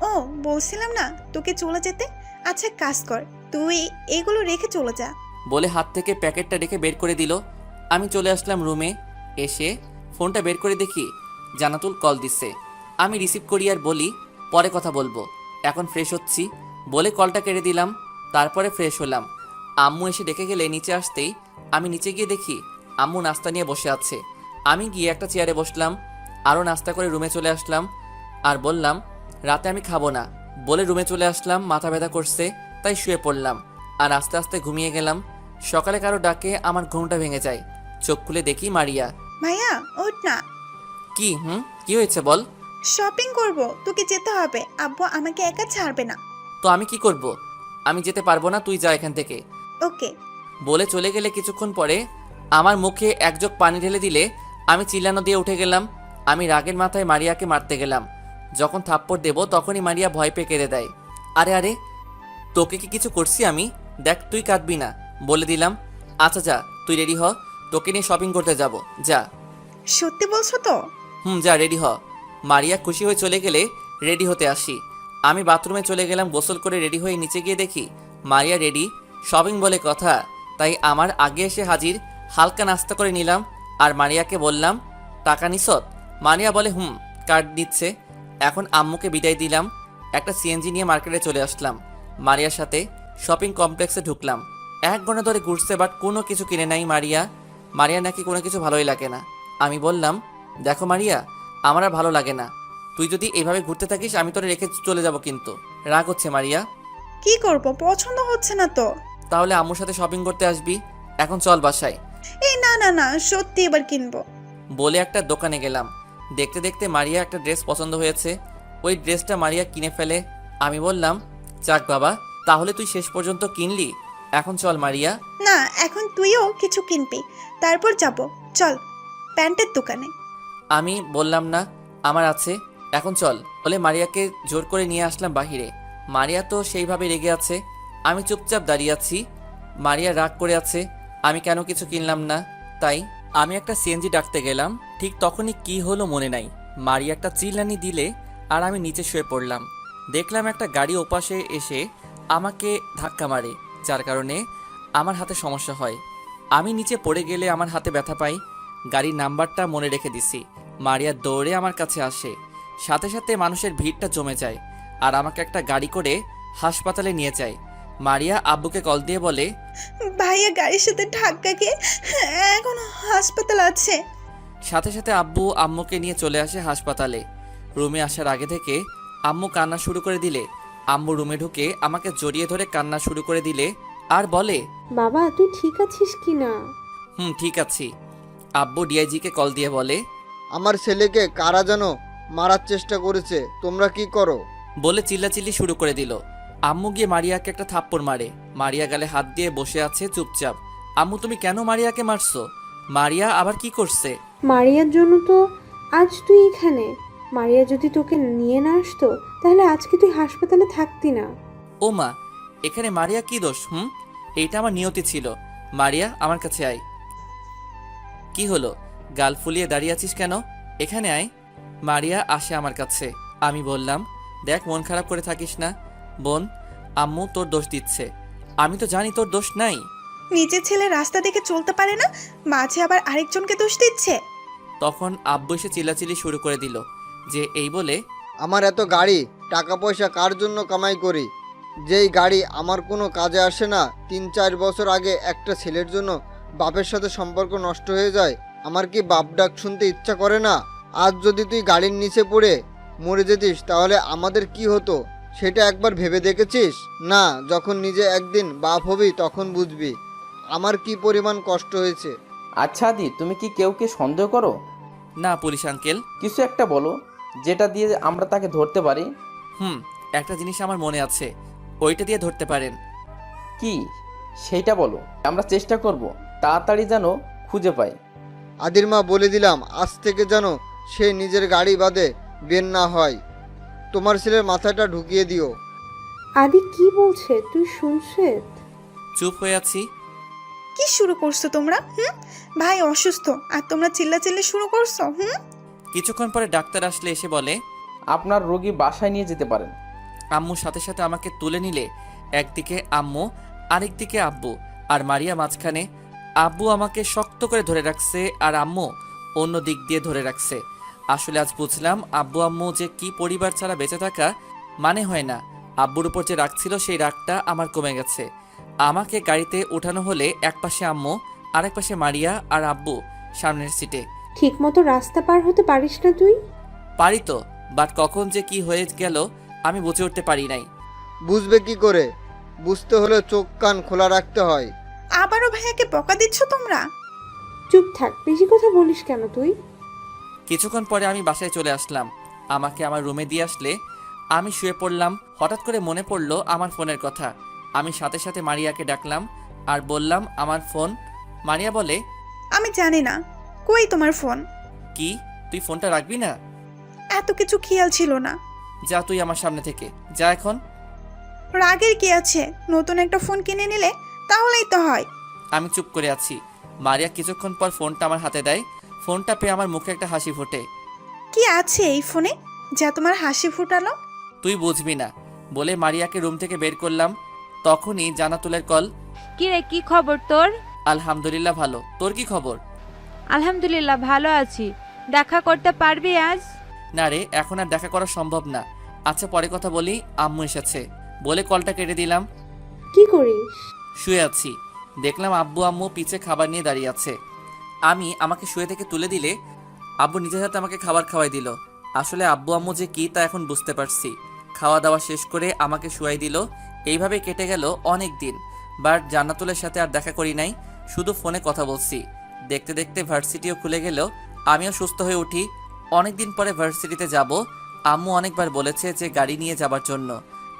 ও, বলছিলাম না তোকে চলে যেতে? আচ্ছা কাজ কর, তুই এগুলো রেখে চলে যা। বলে হাত থেকে প্যাকেটটা রেখে বের করে দিল। আমি চলে আসলাম রুমে। এসে ফোনটা বের করে দেখি জান্নাতুল কল দিচ্ছে। আমি রিসিভ করি আর বলি, পরে কথা বলবো, এখন ফ্রেশ হচ্ছি। বলে কলটা কেটে দিলাম। তারপরে ফ্রেশ হলাম। আম্মু এসে ডেকে গেলে নিচে আসতেই আমি নিচে গিয়ে দেখি আম্মু নাস্তা নিয়ে বসে আছে। আমি গিয়ে একটা চেয়ারে বসলাম, আরও নাস্তা করে রুমে চলে আসলাম আর বললাম, রাতে আমি খাবো না। বলে রুমে চলে আসলাম। মাথা ব্যথা করছে তাই শুয়ে পড়লাম আর আস্তে আস্তে ঘুমিয়ে গেলাম। সকালে কারো ডাকে আমার ঘুমটা ভেঙে যায়। চোখ খুলে দেখি মারিয়া। ভাইয়া ওঠ না। কি কি হয়েছে বল? শপিং করব, তোকে যেতে হবে। আব্বু আমাকে একা ছাড়বে না। তো আমি কি করব? আমি যেতে পারবো না, তুই যা এখান থেকে। ওকে। বলে চলে গেলে কিছুক্ষণ পরে আমার মুখে এক জগ পানি ঢেলে দিলে আমি চিল্লানো দিয়ে উঠে গেলাম। আমি রাগের মাথায় মারিয়াকে মারতে গেলাম। যখন থাপ্পড় দেব তখনই মারিয়া ভয় পেয়ে কেঁদে দেয়। আরে আরে, তোকে কি কিছু করছি আমি? দেখ, তুই কাঁদবি না, বলে দিলাম। আচ্ছা যা, তুই রেডি হ, তোকে নিয়ে শপিং করতে যাব, যা। সত্যি বলছো তো? যা, রেডি হ। মারিয়া খুশি হয়ে চলে গেলে রেডি হতে আসি। আমি বাথরুমে চলে গেলাম। গোসল করে রেডি হয়ে নিচে গিয়ে দেখি মারিয়া রেডি। শপিং বলে কথা, তাই আমার আগে এসে হাজির। হালকা নাস্তা করে নিলাম আর মারিয়াকে বললাম, টাকা নিছত? মারিয়া বলে কার্ড দিচ্ছে। এখন আম্মুকে বিদায় দিলাম। একটা সিএনজি নিয়ে মার্কেটে চলে আসলাম। মারিয়ার সাথে শপিং কমপ্লেক্সে ঢুকলাম। 1 ঘন্টা ধরে ঘুরছে, বাট কোনো কিছু কিনে নাই মারিয়া নাকি কোনো কিছু ভালোই লাগে না। আমি বললাম, দেখো মারিয়া, আমার আর ভালো লাগে না। তুই যদি এভাবে ঘুরতে থাকিস আমি তোরে রেখে চলে যাব। কিন্তু রাগ হচ্ছে মারিয়া। কি করব, পছন্দ হচ্ছে না তো। তাহলে আম্মুর সাথে শপিং করতে আসবি। এখন চল বাসায়। এই না না না, সত্যি এবার কিনবো। বলে একটা দোকানে গেলাম। দেখতে দেখতে মারিয়া একটা ড্রেস পছন্দ হয়েছে। ওই ড্রেসটা মারিয়া কিনে ফেলে। আমি বললাম, যাক বাবা, তাহলে তুই শেষ পর্যন্ত কিনলি। এখন চল মারিয়া। না, এখন তুইও কিছু কিনবি, তারপর যাব। চল প্যান্টের দোকানে। আমি বললাম না, আমার আছে, এখন চল। বলে মারিয়াকে জোর করে নিয়ে আসলাম বাহিরে। মারিয়া তো সেইভাবে রেগে আছে। আমি চুপচাপ দাঁড়িয়ে আছি। মারিয়া রাগ করে আছে আমি কেন কিছু কিনলাম না। তাই আমি একটা সিএনজি ডাকতে গেলাম। ঠিক তখনই কি হলো মনে নাই। মারিয়া একটা চিল্লানি দিলে আর আমি নিচে শুয়ে পড়লাম। দেখলাম একটা গাড়ি ওপাশে এসে আমাকে ধাক্কা মারে, যার কারণে আমার হাতে সমস্যা হয়। আমি নিচে পড়ে গেলে আমার হাতে ব্যথা পাই। গাড়ির নাম্বারটা মনে রেখে দিছি। মারিয়া দৌড়ে আমার কাছে আসে। সাথে সাথে মানুষের ভিড়টা জমে যায় আর আমাকে একটা গাড়ি করে হাসপাতালে নিয়ে যায়। মারিয়া আব্বুকে কল দিয়ে বলে, ভাইয়া গাড়ির সাথে ধাক্কা খেয়ে এখন হাসপাতাল আছে। সাথে সাথে আব্বু আম্মুকে নিয়ে চলে আসে হাসপাতালে। রুমে আসার আগে থেকে আম্মু কান্না শুরু করে দিলে আম্মু রুমে ঢুকে আমাকে জড়িয়ে ধরে কান্না শুরু করে দিলে আর বলে, বাবা তুই ঠিক আছিস কি না? ঠিক আছি। আব্বু ডিআইজিকে কল দিয়ে বলে, আমার ছেলেকে কারা যেন মারার চেষ্টা করেছে, তোমরা কি করো? বলে চিল্লাচিল্লি শুরু করে দিল। আম্মু গিয়ে মারিয়াকে একটা থাপ্পড় মারে। মারিয়া গালে হাত দিয়ে বসে আছে চুপচাপ। আম্মু, তুমি কেন মারিয়াকে মারছো? মারিয়া আবার কি করছে? মারিয়ার জন্য তো আজ তুই এখানে। মারিয়া যদি তোকে নিয়ে না আসতো তাহলে আজকে তুই হাসপাতালে থাকতি না। ও মা, এখানে মারিয়া কি দোষ? এইটা আমার নিয়তি ছিল। মারিয়া, আমার কাছে আয়। কি হলো, গাল ফুলিয়ে দাঁড়িয়ে আছিস কেন? এখানে আয়। মারিয়া আসে আমার কাছে। আমি বললাম, দেখ, মন খারাপ করে থাকিস না বোন, আম্মু তোর দোষ দিচ্ছে। আমি তো জানি তোর দোষ নাই। নিজের ছেলে রাস্তা দেখে চলতে পারে না, মাঝে আবার আরেকজনকে দোষ দিচ্ছে। তখন আব্বু এসে চিল্লাচিল্লি শুরু করে দিল যে এই বলে, আমার এত গাড়ি, টাকা পয়সা কার জন্য কামাই করি? যেই গাড়ি আমার কোনো কাজে আসে না, 3-4 বছর আগে একটা ছেলের জন্য বাপের সাথে সম্পর্ক নষ্ট হয়ে যায়। আমার কি বাপ ডাক শুনতে ইচ্ছা করে না? আজ যদি তুই গাড়ির নিচে পড়ে মরে যেতিস তাহলে আমাদের কি হতো সেটা একবার ভেবে দেখেছিস? না, যখন নিজে একদিন বাপ হবি তখন বুঝবি আমার কি পরিমাণ কষ্ট হয়েছে। আচ্ছা আদি, তুমি কি কেউকে সন্দেহ করো? না পুলিশ আঙ্কেল। কিছু একটা বলো যেটা দিয়ে আমরা তাকে ধরতে পারি। একটা জিনিস আমার মনে আছে, ওইটা দিয়ে ধরতে পারেন। কি সেইটা বলো, আমরা চেষ্টা করব তাড়াতাড়ি যেন খুঁজে পাই। আদির মা, বলে দিলাম আজ থেকে যেন সে নিজের গাড়ি বাদে বের না হয়। তোমার ছেলের মাথাটা ঢুকিয়ে দিও। আদি কি বলছে তুই শুনছিস? চুপ হয়ে আছি। কি শুরু করছো তোমরা? ভাই অসুস্থ আর তোমরা চিল্লাচিল্লি শুরু করছো? কিছুক্ষণ পরে ডাক্তার আসলে এসে বলে, আপনার রোগী বাসায় নিয়ে যেতে পারেন। আম্মুর সাথে সাথে আমাকে তুলে নিলে একদিকে আম্মু, আরেকদিকে আব্বু, আর মারিয়া মাঝখানে। আব্বু আমাকে শক্ত করে ধরে রাখছে আর আম্মু অন্য দিক দিয়ে ধরে রাখছে। আসলে আজ বুঝলাম আব্বু আম্মু যে কি পরিবার ছাড়া বেঁচে থাকা মানে হয় না। আব্বুর উপর যে রাগ ছিল সেই রাগটা আমার কমে গেছে। আমাকে গাড়িতে ওঠানো হলে এক পাশে আম্মু, আরেক পাশে মারিয়া আর আব্বু সামনের সিটে। ঠিক মতো রাস্তা পার হতে পারিস না তুই? পারি তো, বাট কখন যে কি হয়ে গেল আমি বুঝে উঠতে পারি নাই। বুঝবে কি করে? বুঝতে হলে চোখ কান খোলা রাখতে হয়। আবারও ভাইয়াকে বকা দিচ্ছ তোমরা? চুপ থাক, বেশি কথা বলিস কেন তুই? কিছুক্ষণ পরে আমি বাসায় চলে আসলাম। আমাকে আমার রুমে দিয়ে আসলে আমি শুয়ে পড়লাম। হঠাৎ করে মনে পড়লো আমার ফোনের কথা। আমি সাথে সাথে মারিয়াকে ডাকলাম আর বললাম আমার ফোন। মারিয়া বলে, আমি জানি না, কই তোমার ফোন? কি তুই ফোনটা রাখবি না? এত কিছু খেয়াল ছিল না। যা তুই আমার সামনে থেকে যা এখন। রাগের কি আছে? নতুন একটা ফোন কিনে নিলে তাহলেই তো হয়। আমি চুপ করে আছি। মারিয়া কিছুক্ষণ পর ফোনটা আমার হাতে দেয়। ফোনটা পেয়ে আমার মুখে একটা হাসি ফোটে। কি আছে এই ফোনে যা তোমার হাসি ফুটালো? তুই বুঝবি না বলে মারিয়াকে রুম থেকে বের করলাম। তখনই জান্নাতুলের কল। কি রে, কি খবর তোর? আলহামদুলিল্লাহ ভালো, তোর কি খবর? আলহামদুলিল্লাহ ভালো আছি। দেখা করতে পারবি আজ? না রে, এখন আর দেখা করা সম্ভব না। আচ্ছা পরে কথা বলি, আম্মু এসেছে বলে কলটা কেটে দিলাম। কি করিস? শুয়ে আছি। দেখলাম আব্বু আম্মু পিছে খাবার নিয়ে দাঁড়িয়ে আছে। আমি আমাকে শুয়ে থেকে তুলে দিলে আব্বু নিজের হাতে আমাকে খাবার খাওয়াই দিল। আসলে আব্বু আম্মু যে কি তা এখন বুঝতে পারছি। খাওয়া দাওয়া শেষ করে আমাকে শুয়াই দিল। এইভাবে কেটে গেল অনেক দিন। বাট জান্নাতুলের সাথে আর দেখা করি নাই, শুধু ফোনে কথা বলছি। দেখতে দেখতে ভার্সিটিও খুলে গেল, আমিও সুস্থ হয়ে উঠি। অনেক দিন পরে ভার্সিটিতে যাব। আম্মু অনেকবার বলেছে যে গাড়ি নিয়ে যাবার জন্য,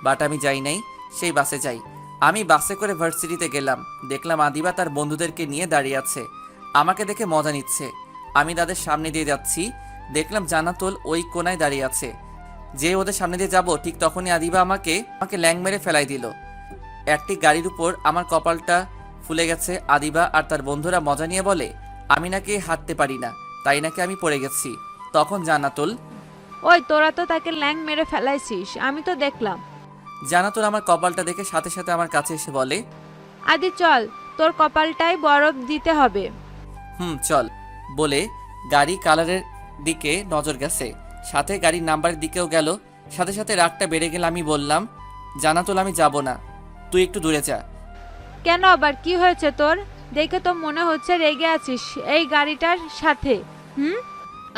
বাট আমি যাই নাই, সেই বাসে যাই। আমি বাসে করে ভার্সিটিতে গেলাম। দেখলাম আদিবা তার বন্ধুদেরকে নিয়ে দাঁড়িয়ে আছে, আমাকে দেখে মজা নিচ্ছে। আমি তাদের সামনে দিয়ে যাচ্ছি, দেখলাম জান্নাতুল ওই কোনায় দাঁড়িয়ে আছে। যে ওদের সামনে দিয়ে যাব ঠিক তখনই আদিবা আমাকে ল্যাং মেরে ফেলাই দিল। একটি গাড়ির উপর আমার কপালটা ফুলে গেছে। আদিবা আর তার বন্ধুরা মজা নিয়ে বলে আমি নাকি হাঁটতে পারি না, তাই নাকি আমি পড়ে গেছি। তখন জান্নাতুল, ওই তোরা তো তাকে ল্যাং মেরে ফেলাইছিস, আমি তো দেখলাম। জান্নাতুল আমার কপালটা দেখে সাথে সাথে আমার কাছে এসে বলে, আদি চল, তোর কপালটাই বরফ দিতে হবে। চল বলে গাড়ি কালারের দিকে নজর গেছে, সাথে গাড়ির নাম্বারের দিকেও গেল। সাথে সাথে রাগটা বেড়ে গেল। আমি বললাম, জান্নাতুল আমি যাব না, তুই একটু দূরে যা। কেন আবার কি হয়েছে তোর? দেখে তো মনে হচ্ছে রেগে আছিস এই গাড়িটার সাথে।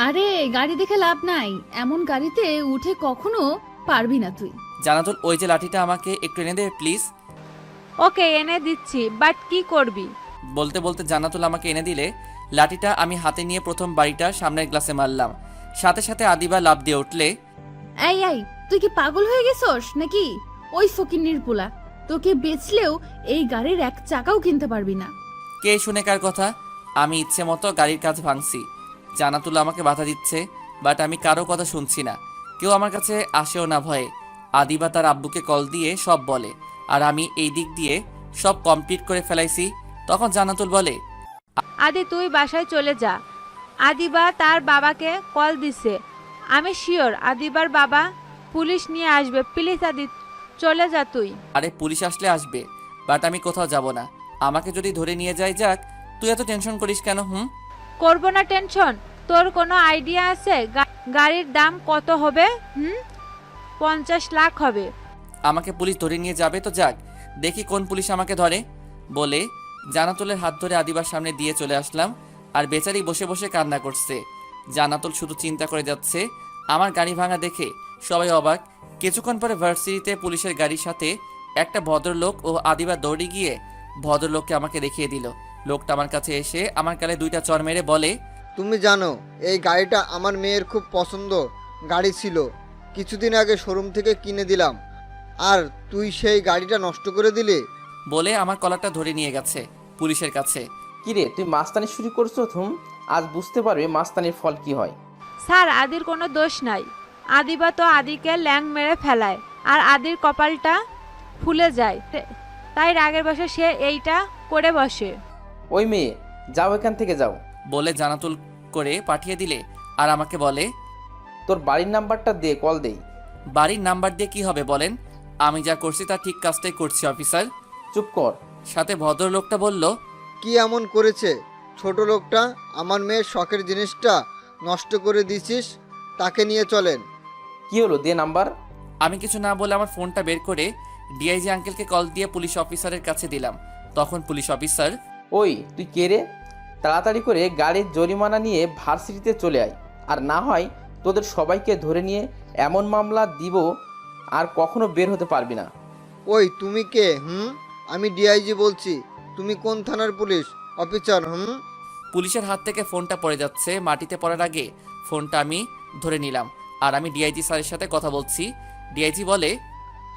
আরে গাড়ি দেখে লাভ নাই, এমন গাড়িতে উঠে কখনো পারবি না তুই। জান্নাতুল ওই যে লাঠিটা আমাকে একটু এনে দে প্লিজ। ওকে এনে দিচ্ছি, বাট কি করবি? বলতে বলতে জান্নাতুল আমাকে এনে দিলে লাঠিটা আমি হাতে নিয়ে প্রথম বাড়িটা সামনের গ্লাসে মারলাম। সাথে সাথে আদিবা লাফ দিয়ে উঠলে, এই তুই কি পাগল হয়ে গেছস নাকি? ওই ফকিন্নির পোলা, তোকে বেচলেও এই গাড়ির এক চাকাও কিনতে পারবি না। কে শুনে কার কথা? আমি ইচ্ছে মতো গাড়ির কাজ ভাঙছি। জান্নাতুল আমাকে বাধা দিচ্ছে, বাট আমি কারো কথা শুনছি না। কেউ আমার কাছে আসেও না ভয়ে। আদিবা তার আব্বুকে কল দিয়ে সব বলে, আর আমি এই দিক দিয়ে সব কমপ্লিট করে ফেলাইছি। তখন জান্নাতুল বলে, আদি তুই বাসায় চলে যা, আদিবা তার বাবাকে কল দিছে। আমি শিওর আদিবার বাবা পুলিশ নিয়ে আসবে। প্লিজ আদি চলে যা তুই। আরে পুলিশ আসলে আসবে, বাট আমি কোথাও যাব না। আমাকে যদি ধরে নিয়ে যায় যাক, তুই এত টেনশন করিস কেন? করবো না টেনশন। তোর কোনো আইডিয়া আছে গাড়ির দাম কত হবে? 50 লাখ হবে। আমাকে পুলিশ ধরে নিয়ে যাবে তো যাক, দেখি কোন পুলিশ আমাকে ধরে। বলে জানাতুলের হাত ধরে আদিবার সামনে দিয়ে চলে আসলাম। আর বেচারি বসে বসে কান্না করছে। জানাতুল শুধু চিন্তা করে যাচ্ছে। আমার গাড়ি ভাঙা দেখে সবাই অবাক। কিছুক্ষণ পরে ভার্সিটিতে পুলিশের গাড়ির সাথে একটা ভদ্রলোক ও আদিবা দৌড়ে গিয়ে ভদ্রলোককে আমাকে দেখিয়ে দিল। লোকটা আমার কাছে এসে আমার গালে 2টা চড় মেরে বলে, তুমি জানো এই গাড়িটা আমার মেয়ের খুব পছন্দ গাড়ি ছিল, কিছুদিন আগে শোরুম থেকে কিনে দিলাম, আর তুই সেই গাড়িটা নষ্ট করে দিলি। বলে আমার কলারটা ধরে নিয়ে গেছে পুলিশের কাছে। কিরে তুই মাস্তানি শুরু করছো? আজ বুঝতে পারবে মাস্তানির ফল কি হয়। স্যার, আদির কোনো দোষ নাই। আদিবা তো আদিকে ল্যাং মেরে ফেলায়, আর আদির কপালটা ফুলে যায়, তাই রাগের বসে সে এইটা করে বসে। ওই মেয়ে, যাও এখান থেকে যাও। বলে জানাতুল করে পাঠিয়ে দিলে আর আমাকে বলে, তোর বাড়ির নাম্বারটা দে, কল দেই। বাড়ির নাম্বার দিয়ে কি হবে বলেন? আমি যা করছি তা ঠিক কাজটাই করছি অফিসার। চুপ কর। সাথে ভদ্রলোকটা বলল, কি এমন করেছে ছোট লোকটা? আমার মেয়ের শখের জিনিসটা নষ্ট করে দিছিস, তাকে নিয়ে চলেন। কি হলো, দে নাম্বার। আমি কিছু না বলে আমার ফোনটা বের করে ডিআইজি আঙ্কেলকে কল দিয়ে পুলিশ অফিসারের কাছে দিলাম। তখন পুলিশ অফিসার, ওই তুই কে রে? তাড়াতাড়ি করে গাড়ির জরিমানা নিয়ে ভার্সিটিতে চলে আয়, আর না হয় তোদের সবাইকে ধরে নিয়ে এমন মামলা দিব আর কখনো বের হতে পারবি না। ওই তুমি কে? আমি ডিআইজি বলছি। তুমি কোন থানার পুলিশ অফিসার? পুলিশের হাত থেকে ফোনটা পড়ে যাচ্ছে। মাটিতে পড়ার আগে ফোনটা আমি ধরে নিলাম। আর আমি ডিআইজি স্যারের সাথে কথা বলছি। ডিআইজি বলে,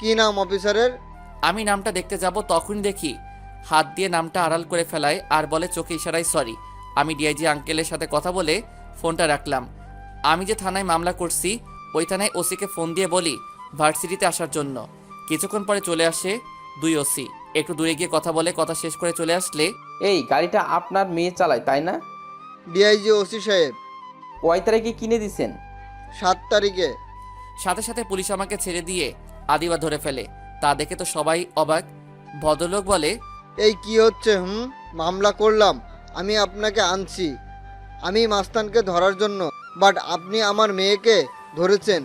কি নাম অফিসারের? আমি নামটা দেখতে যাব, তখন দেখি হাত দিয়ে নামটা আড়াল করে ফেলায় আর বলে চোখে ইশারায় সরি। আমি ডিআইজি আঙ্কেলের সাথে কথা বলে ফোনটা রাখলাম। আমি যে থানায় মামলা করছি ওই থানায় ওসিকে ফোন দিয়ে বলি ভার্সিটিতে আসার জন্য। কিছুক্ষণ পরে চলে আসে 2 ওসি। একটু দূরে গিয়ে কথা বলে কথা শেষ করে চলে আসলে, এই গাড়িটা আপনার মেয়ে চালায় তাই না? ডিআইজি ওসি সাহেব। কয় তারিখে কিনে দিছেন? 7 তারিখে। সাথে সাথে পুলিশ আমাকে ছেড়ে দিয়ে আদিবা ধরে ফেলে। তা দেখে তো সবাই অবাক। ভদ্রলোক বলে, এই কি হচ্ছে? মামলা করলাম, আমি আপনাকে আনছি আমি মাস্তানকে ধরার জন্য, বাট আপনি আমার মেয়েকে ধরেছেন,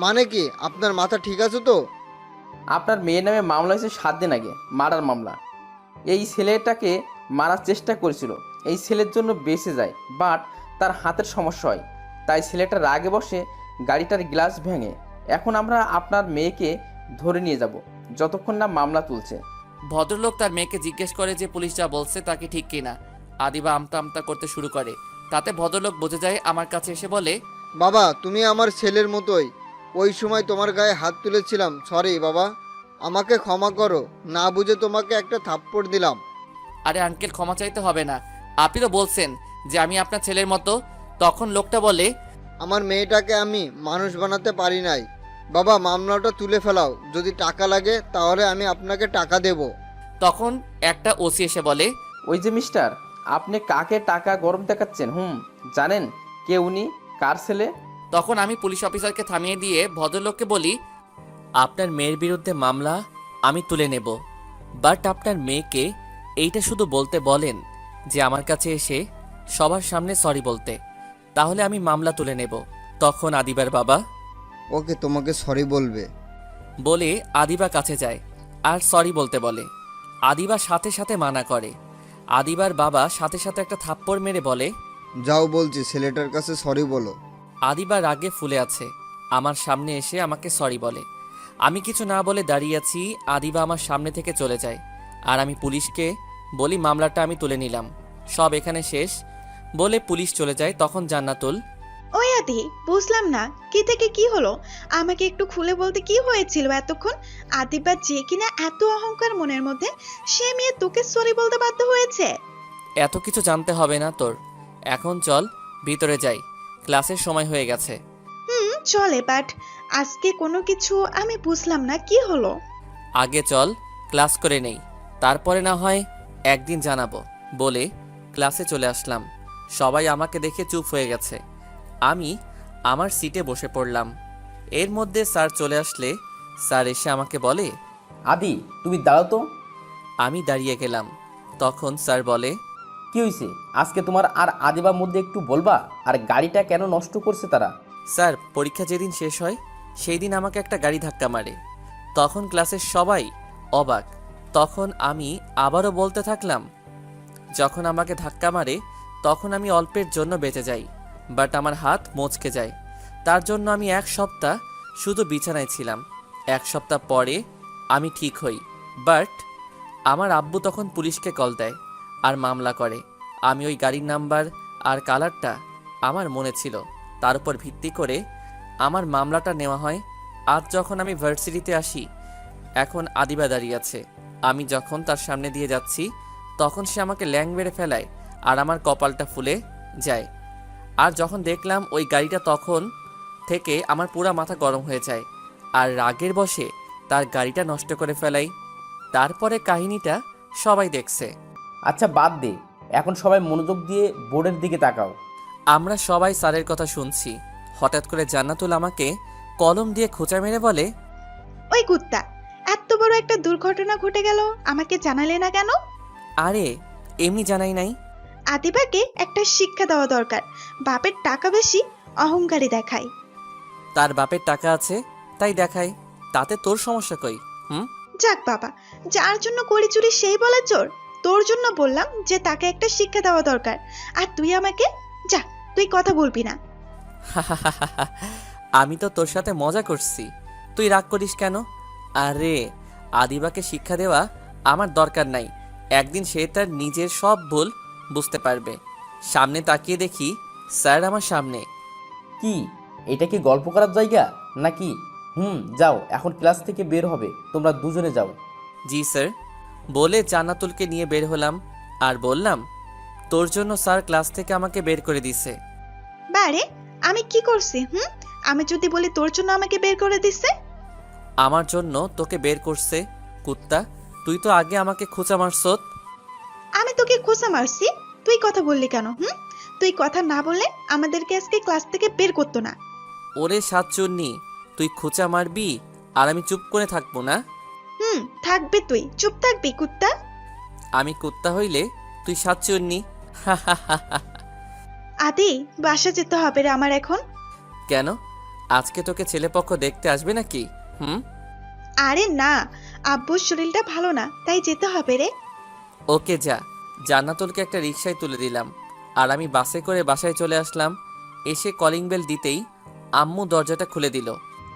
মানে কি? আপনার মাথা ঠিক আছে তো? আপনার মেয়ের নামে মামলা হয়েছে 7 দিন আগে, মার্ডার মামলা। এই ছেলেটাকে মারার চেষ্টা করেছিল, এই ছেলের জন্য বেঁচে যায়, বাট তার হাতের সমস্যা হয়, তাই ছেলেটা রাগে বসে গাড়িটার গ্লাস ভেঙে। এখন আমরা আপনার মেয়েকে ধরে নিয়ে যাব যতক্ষণ না মামলা তুলছে। ভদ্রলোক তার মেয়েকে জিজ্ঞেস করে যে পুলিশ যা বলছে তা কি ঠিক কিনা। আদিবা আমতা আমতা করতে শুরু করে। তাতে ভদ্রলোক বুঝে যায়। আমার কাছে এসে বলে, বাবা তুমি আমার ছেলের মতোই, ওই সময় তোমার গায়ে হাত তুলেছিলাম, সরি বাবা, আমাকে ক্ষমা করো, না বুঝে তোমাকে একটা থাপ্পড় দিলাম। আরে আঙ্কেল, ক্ষমা চাইতে হবে না, আপনি তো বলছেন যে আমি আপনার ছেলের মতো। তখন লোকটা বলে, আমার মেয়েটাকে আমি মানুষ বানাতে পারি নাই বাবা, মামলাটা তুলে ফেলাও, যদি টাকা লাগে তাহলে আমি আপনাকে টাকা দেব। তখন একটা ওসি এসে বলে, ওই যে মিস্টার, আপনি কাকে টাকা গরম দেখাচ্ছেন? জানেন কে উনি, কার ছেলে? তখন আমি পুলিশ অফিসারকে থামিয়ে দিয়ে ভদ্রলোককে বলি, আপনার মেয়ের বিরুদ্ধে মামলা আমি তুলে নেব, বাট আপনার মেয়েকে এইটা শুধু বলতে বলেন যে আমার কাছে এসে সবার সামনে সরি বলতে, তাহলে আমি মামলা তুলে নেব। তখন আদিবার বাবা, ওকে তোমাকে সরি বলবে। বলে আদিবা কাছে যায় আর সরি বলতে বলে। আদিবা সাথে সাথে মানা করে। আদিবার বাবা সাথে সাথে একটা থাপ্পড় মেরে বলে, যাও বলছি ছেলেটার কাছে সরি বলো। আদিবা রাগে ফুলে আছে। আমার সামনে এসে আমাকে সরি বলে। আমি কিছু না বলে দাঁড়িয়ে আছি। আদিবা আমার সামনে থেকে চলে যায় আর আমি পুলিশকে বলি মামলাটা আমি তুলে নিলাম, সব এখানে শেষ। বলে পুলিশ চলে যায়। তখন জান্নাতুল, ওই আদি, বুঝলাম না কি থেকে কি হলো, আমাকে একটু খুলে বলতে কি হয়েছিল এতক্ষণ? আদিবা যে কিনা এত অহংকার মনের মধ্যে, সে মেয়ে তোকে সরি বলতে বাধ্য হয়েছে? এত কিছু জানতে হবে না তোর, এখন চল ভিতরে যাই, ক্লাসের সময় হয়ে গেছে। চলে, বাট আজকে কোনো কিছু আমি বুঝলাম না, কি হলো? আগে চল ক্লাস করে নেই, তারপরে না হয় একদিন জানাবো। বলে ক্লাসে চলে আসলাম। সবাই আমাকে দেখে চুপ হয়ে গেছে। আমি আমার সিটে বসে পড়লাম। এর মধ্যে স্যার চলে আসলে স্যার এসে আমাকে বলে, আদি তুমি দাঁড়াও তো। আমি দাঁড়িয়ে গেলাম। তখন স্যার বলে, কি হয়েছে আজকে তোমার আর আদিবার মধ্যে একটু বলবা? আর গাড়িটা কেন নষ্ট করছে তারা? স্যার পরীক্ষা যেদিন শেষ হয় সেই দিন আমাকে একটা গাড়ি ধাক্কা মারে। তখন ক্লাসের সবাই অবাক। তখন আমি আবারও বলতে থাকলাম, যখন আমাকে ধাক্কা মারে তখন আমি অল্পের জন্য বেঁচে যাই, বাট আমার হাত মচকে যায়। তার জন্য আমি 1 সপ্তাহ শুধু বিছানায় ছিলাম। 1 সপ্তাহ পরে আমি ঠিক হই, বাট আমার আব্বু তখন পুলিশকে কল দেয় আর মামলা করে। আমি ওই গাড়ির নাম্বার আর কালারটা আমার মনে ছিল, তার উপর ভিত্তি করে আমার মামলাটা নেওয়া হয়। আজ যখন আমি ভার্সিটিতে আসি, এখন আদিবা দাঁড়িয়ে আছে। আমি যখন তার সামনে দিয়ে যাচ্ছি তখন সে আমাকে ল্যাং মেরে ফেলায় আর আমার কপালটা ফুলে যায়। আর যখন দেখলাম ওই গাড়িটা, তখন থেকে আমার পুরা মাথা গরম হয়ে যায় আর রাগের বশে তার গাড়িটা নষ্ট করে ফেলাই। তারপরে কাহিনীটা সবাই দেখছে। আচ্ছা বাদ দে, এখন সবাই মনোযোগ দিয়ে বোর্ডের দিকে তাকাও। আমরা সবাই স্যারের কথা শুনছি। হঠাৎ করে জান্নাতুল আমাকে কলম দিয়ে খোঁচা মেরে বলে, ওই কুত্তা, এত বড় একটা দুর্ঘটনা ঘটে গেল, আমাকে জানালে না কেন? আরে এমনি জানাই নাই। আদিবাকে একটা শিক্ষা দেওয়া দরকার। বাপের টাকা বেশি, অহংকারী দেখায়। তার বাপের টাকা আছে তাই দেখায়, তাতে তোর সমস্যা কই? যাক বাবা, যার জন্য করি চুরি সেই বলে চোর। তোর জন্য বললাম যে তাকে একটা শিক্ষা দেওয়া দরকার, আর তুই আমাকে, যা, তুই কথা বলবি না। আমি তো তোর সাথে মজা করছি, তুই রাগ করিস কেন? আরে আদিবাকে শিক্ষা দেওয়া আমার দরকার নাই। একদিন সে তার নিজের সব ভুল বুঝতে পারবে। সামনে তাকিয়ে দেখি স্যার আমার সামনে। কি এটা কি গল্প করার জায়গা নাকি? যাও, এখন ক্লাস থেকে বের হবে, তোমরা দুজনে যাও। জি স্যার বলে জান্নাতুলকে নিয়ে বের হলাম আর বললাম, তোর জন্য স্যার ক্লাস থেকে আমাকে বের করে দিছে। বারে, আমি কি করছি? আমি যদি বলি তোর জন্য আমাকে বের করে দিছে? আমার জন্য তোকে বের করছে কুত্তা। তুই তো আগে আমাকে খোঁচা মারছত। আমি তোকে খোঁচা মারছি? তুই কথা বললি কেন? তুই কথা না বললে আমাদেরকে আজকে ক্লাস থেকে বের করতো না। ওরে সাতচুন্নি, তুই খোঁচা মারবি আর আমি চুপ করে থাকবো না? থাকবে, তুই চুপ থাকবি কুত্তা। আমি কুত্তা হইলে তুই সাতচুন্নি। আদি, বাসা যেতে হবে রে আমার এখন। কেন, আজকে তোকে ছেলেপক্ষ দেখতে আসবে নাকি? আরে না, আব্বুর শরীরটা ভালো না, তাই যেতে হবে রে। ওকে যা। জান্নাতুলকে একটা রিকশায় তুলে দিলাম আর আমি বাসে করে বাসায় চলে আসলাম। এসে কলিং বেল দিতেই আম্মু দরজাটা খুলে দিল।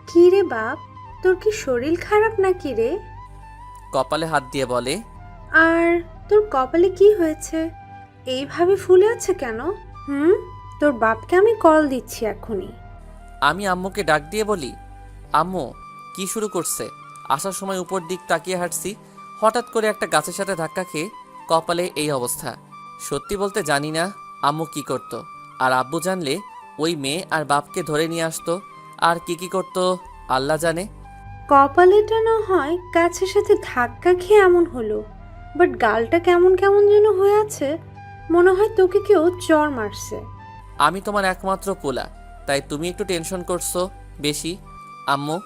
কি রে বাপ, তোর কি শরীর খারাপ নাকি রে? কপালে হাত দিয়ে বলে, আর তোর কপালে কি হয়েছে? এইভাবে ফুলে আছে কেন? তোর বাপকে আমি কল দিচ্ছি এখনই। আমি আম্মুকে ডাক দিয়ে বলি, আম্মু কি শুরু করছে? আসার সময় উপর দিক তাকিয়ে হাঁটছি, হঠাৎ করে একটা গাছের সাথে ধাক্কা খেয়ে কপালে এই অবস্থা। সত্যি বলতে জানি না আম্মু কি করতো, আর আব্বু জানলে ওই মেয়ে আর বাপকে ধরে নিয়ে আসতো আর কি করতো আল্লাহ জানে। কপালেটা না হয় গাছের সাথে ধাক্কা খেয়ে এমন হলো, বাট গালটা কেমন কেমন যেন হয়ে আছে, মনে হয় তোকে কেউ চর মারছে। আমি তোমার একমাত্র পোলা, তাই তুমি একটু টেনশন করছো বেশি আম্মু।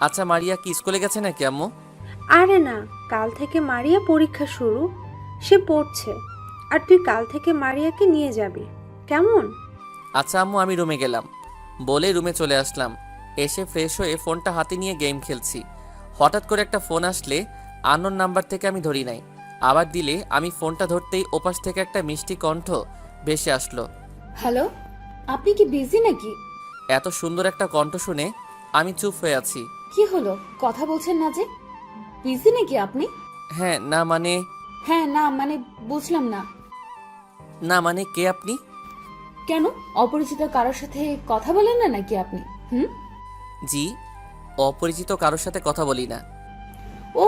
আচ্ছা মারিয়া কি স্কুলে গেছে নাকি আম্মু? আরে না, কাল থেকে মারিয়া পরীক্ষা শুরু, সে পড়ছে। আর তুই কাল থেকে মারিয়াকে নিয়ে যাবি, কেমন? আচ্ছা আম্মু, আমি রুমে গেলাম বলে রুমে চলে আসলাম। এসে ফ্রেশ হয়ে ফোনটা হাতে নিয়ে গেম খেলছি। হঠাৎ করে একটা ফোন আসলে আননোন নাম্বার থেকে আমি ধরি নাই, আবার দিলে আমি ফোনটা ধরতেই ওপাশ থেকে একটা মিষ্টি কণ্ঠ ভেসে আসলো। হ্যালো, আপনি কি বিজি নাকি? এত সুন্দর একটা কণ্ঠ শুনে আমি চুপ হয়ে আছি। কি হলো, কথা বলছেন না যে? বিজি নাকি আপনি? হ্যাঁ না মানে হ্যাঁ না মানে বুঝলাম না। না মানে কে আপনি? কেন, অপরিচিত কারোর সাথে কথা বলেন না নাকি আপনি? জি, অপরিচিত কারোর সাথে কথা বলি না। ও,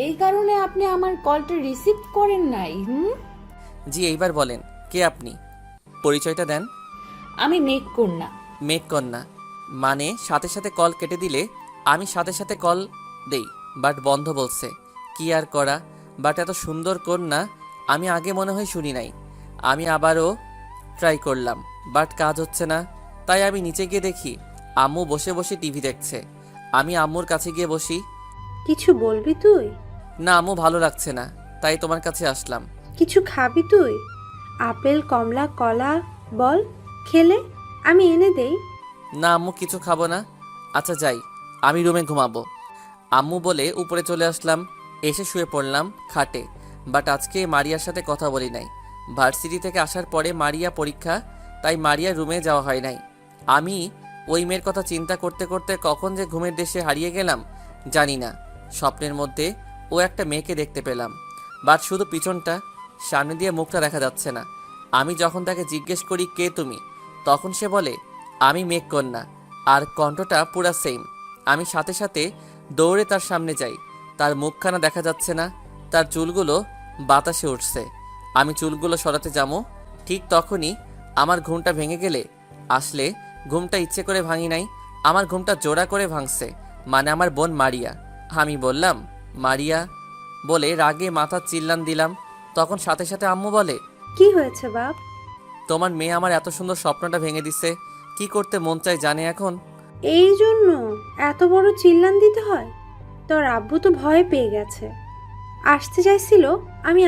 এই কারণে আপনি আমার কলটা রিসিভ করেন নাই। জি, এইবার বলেন কে আপনি, পরিচয়টা দেন। আমি মেঘ কন্যা। মেঘ কন্যা মানে সাথে সাথে কল কেটে দিলে আমি সাথে সাথে কল দেই, বাট বন্ধ বলছে। কি আর করা, বাট এত সুন্দর কন্যা আমি আগে মনে হয় শুনি নাই। আমি আবারও ট্রাই করলাম, বাট কাজ হচ্ছে না। তাই আমি নিচে গিয়ে দেখি আম্মু বসে বসে টিভি দেখছে আমি আম্মুর কাছে গিয়ে বসি। কিছু বলবি তুই? না আম্মু, ভালো লাগছে না, তাই তোমার কাছে আসলাম। কিছু খাবি তুই? আপেল, কমলা, কলা বল, খেলে আমি এনে দেই। না আম্মু, কিছু খাবো না। আচ্ছা যাই, আমি রুমে ঘুমাবো। আম্মু বলে উপরে চলে আসলাম। এসে শুয়ে পড়লাম খাটে। বাট আজকে মারিয়ার সাথে কথা বলি নাই। ভার্সিটি থেকে আসার পরে মারিয়া পরীক্ষা, তাই মারিয়ার রুমে যাওয়া হয় নাই। আমি ওই মেয়ের কথা চিন্তা করতে করতে কখন যে ঘুমের দেশে হারিয়ে গেলাম জানি না। স্বপ্নের মধ্যে ও একটা মেয়েকে দেখতে পেলাম, বাট শুধু পিছনটা, সামনে দিয়ে মুখটা দেখা যাচ্ছে না। আমি যখন তাকে জিজ্ঞেস করি কে তুমি, তখন সে বলে আমি মেঘকন্যা, আর কণ্ঠটা পুরা সেম। আমি সাথে সাথে দৌড়ে তার সামনে যাই। তার মুখখানা দেখা যাচ্ছে না, তার চুলগুলো বাতাসে উঠছে। আমি চুলগুলো সরাতে যাবো, ঠিক তখনই আমার ঘুমটা ভেঙে গেলে আসলে ঘুমটা ইচ্ছে করে ভাঙি নাই, আমার ঘুমটা জোড়া করে ভাঙছে, মানে আমার বোন মারিয়া। আমি বললাম মারিয়া বলে রাগে মাথা চিল্লান দিলাম। তখন সাথে সাথে আম্মু বলে কি হয়েছে বাপ? তোমার মেয়ে আমার এত সুন্দর স্বপ্নটা ভেঙে দিছে, কি করতে মন চাই জানে এখন? এই জন্য এত বড় চিল্লান দিতে হয়? তোর আব্বু তো ভয় পেয়ে গেছে, আসতে চাইছিল, আমি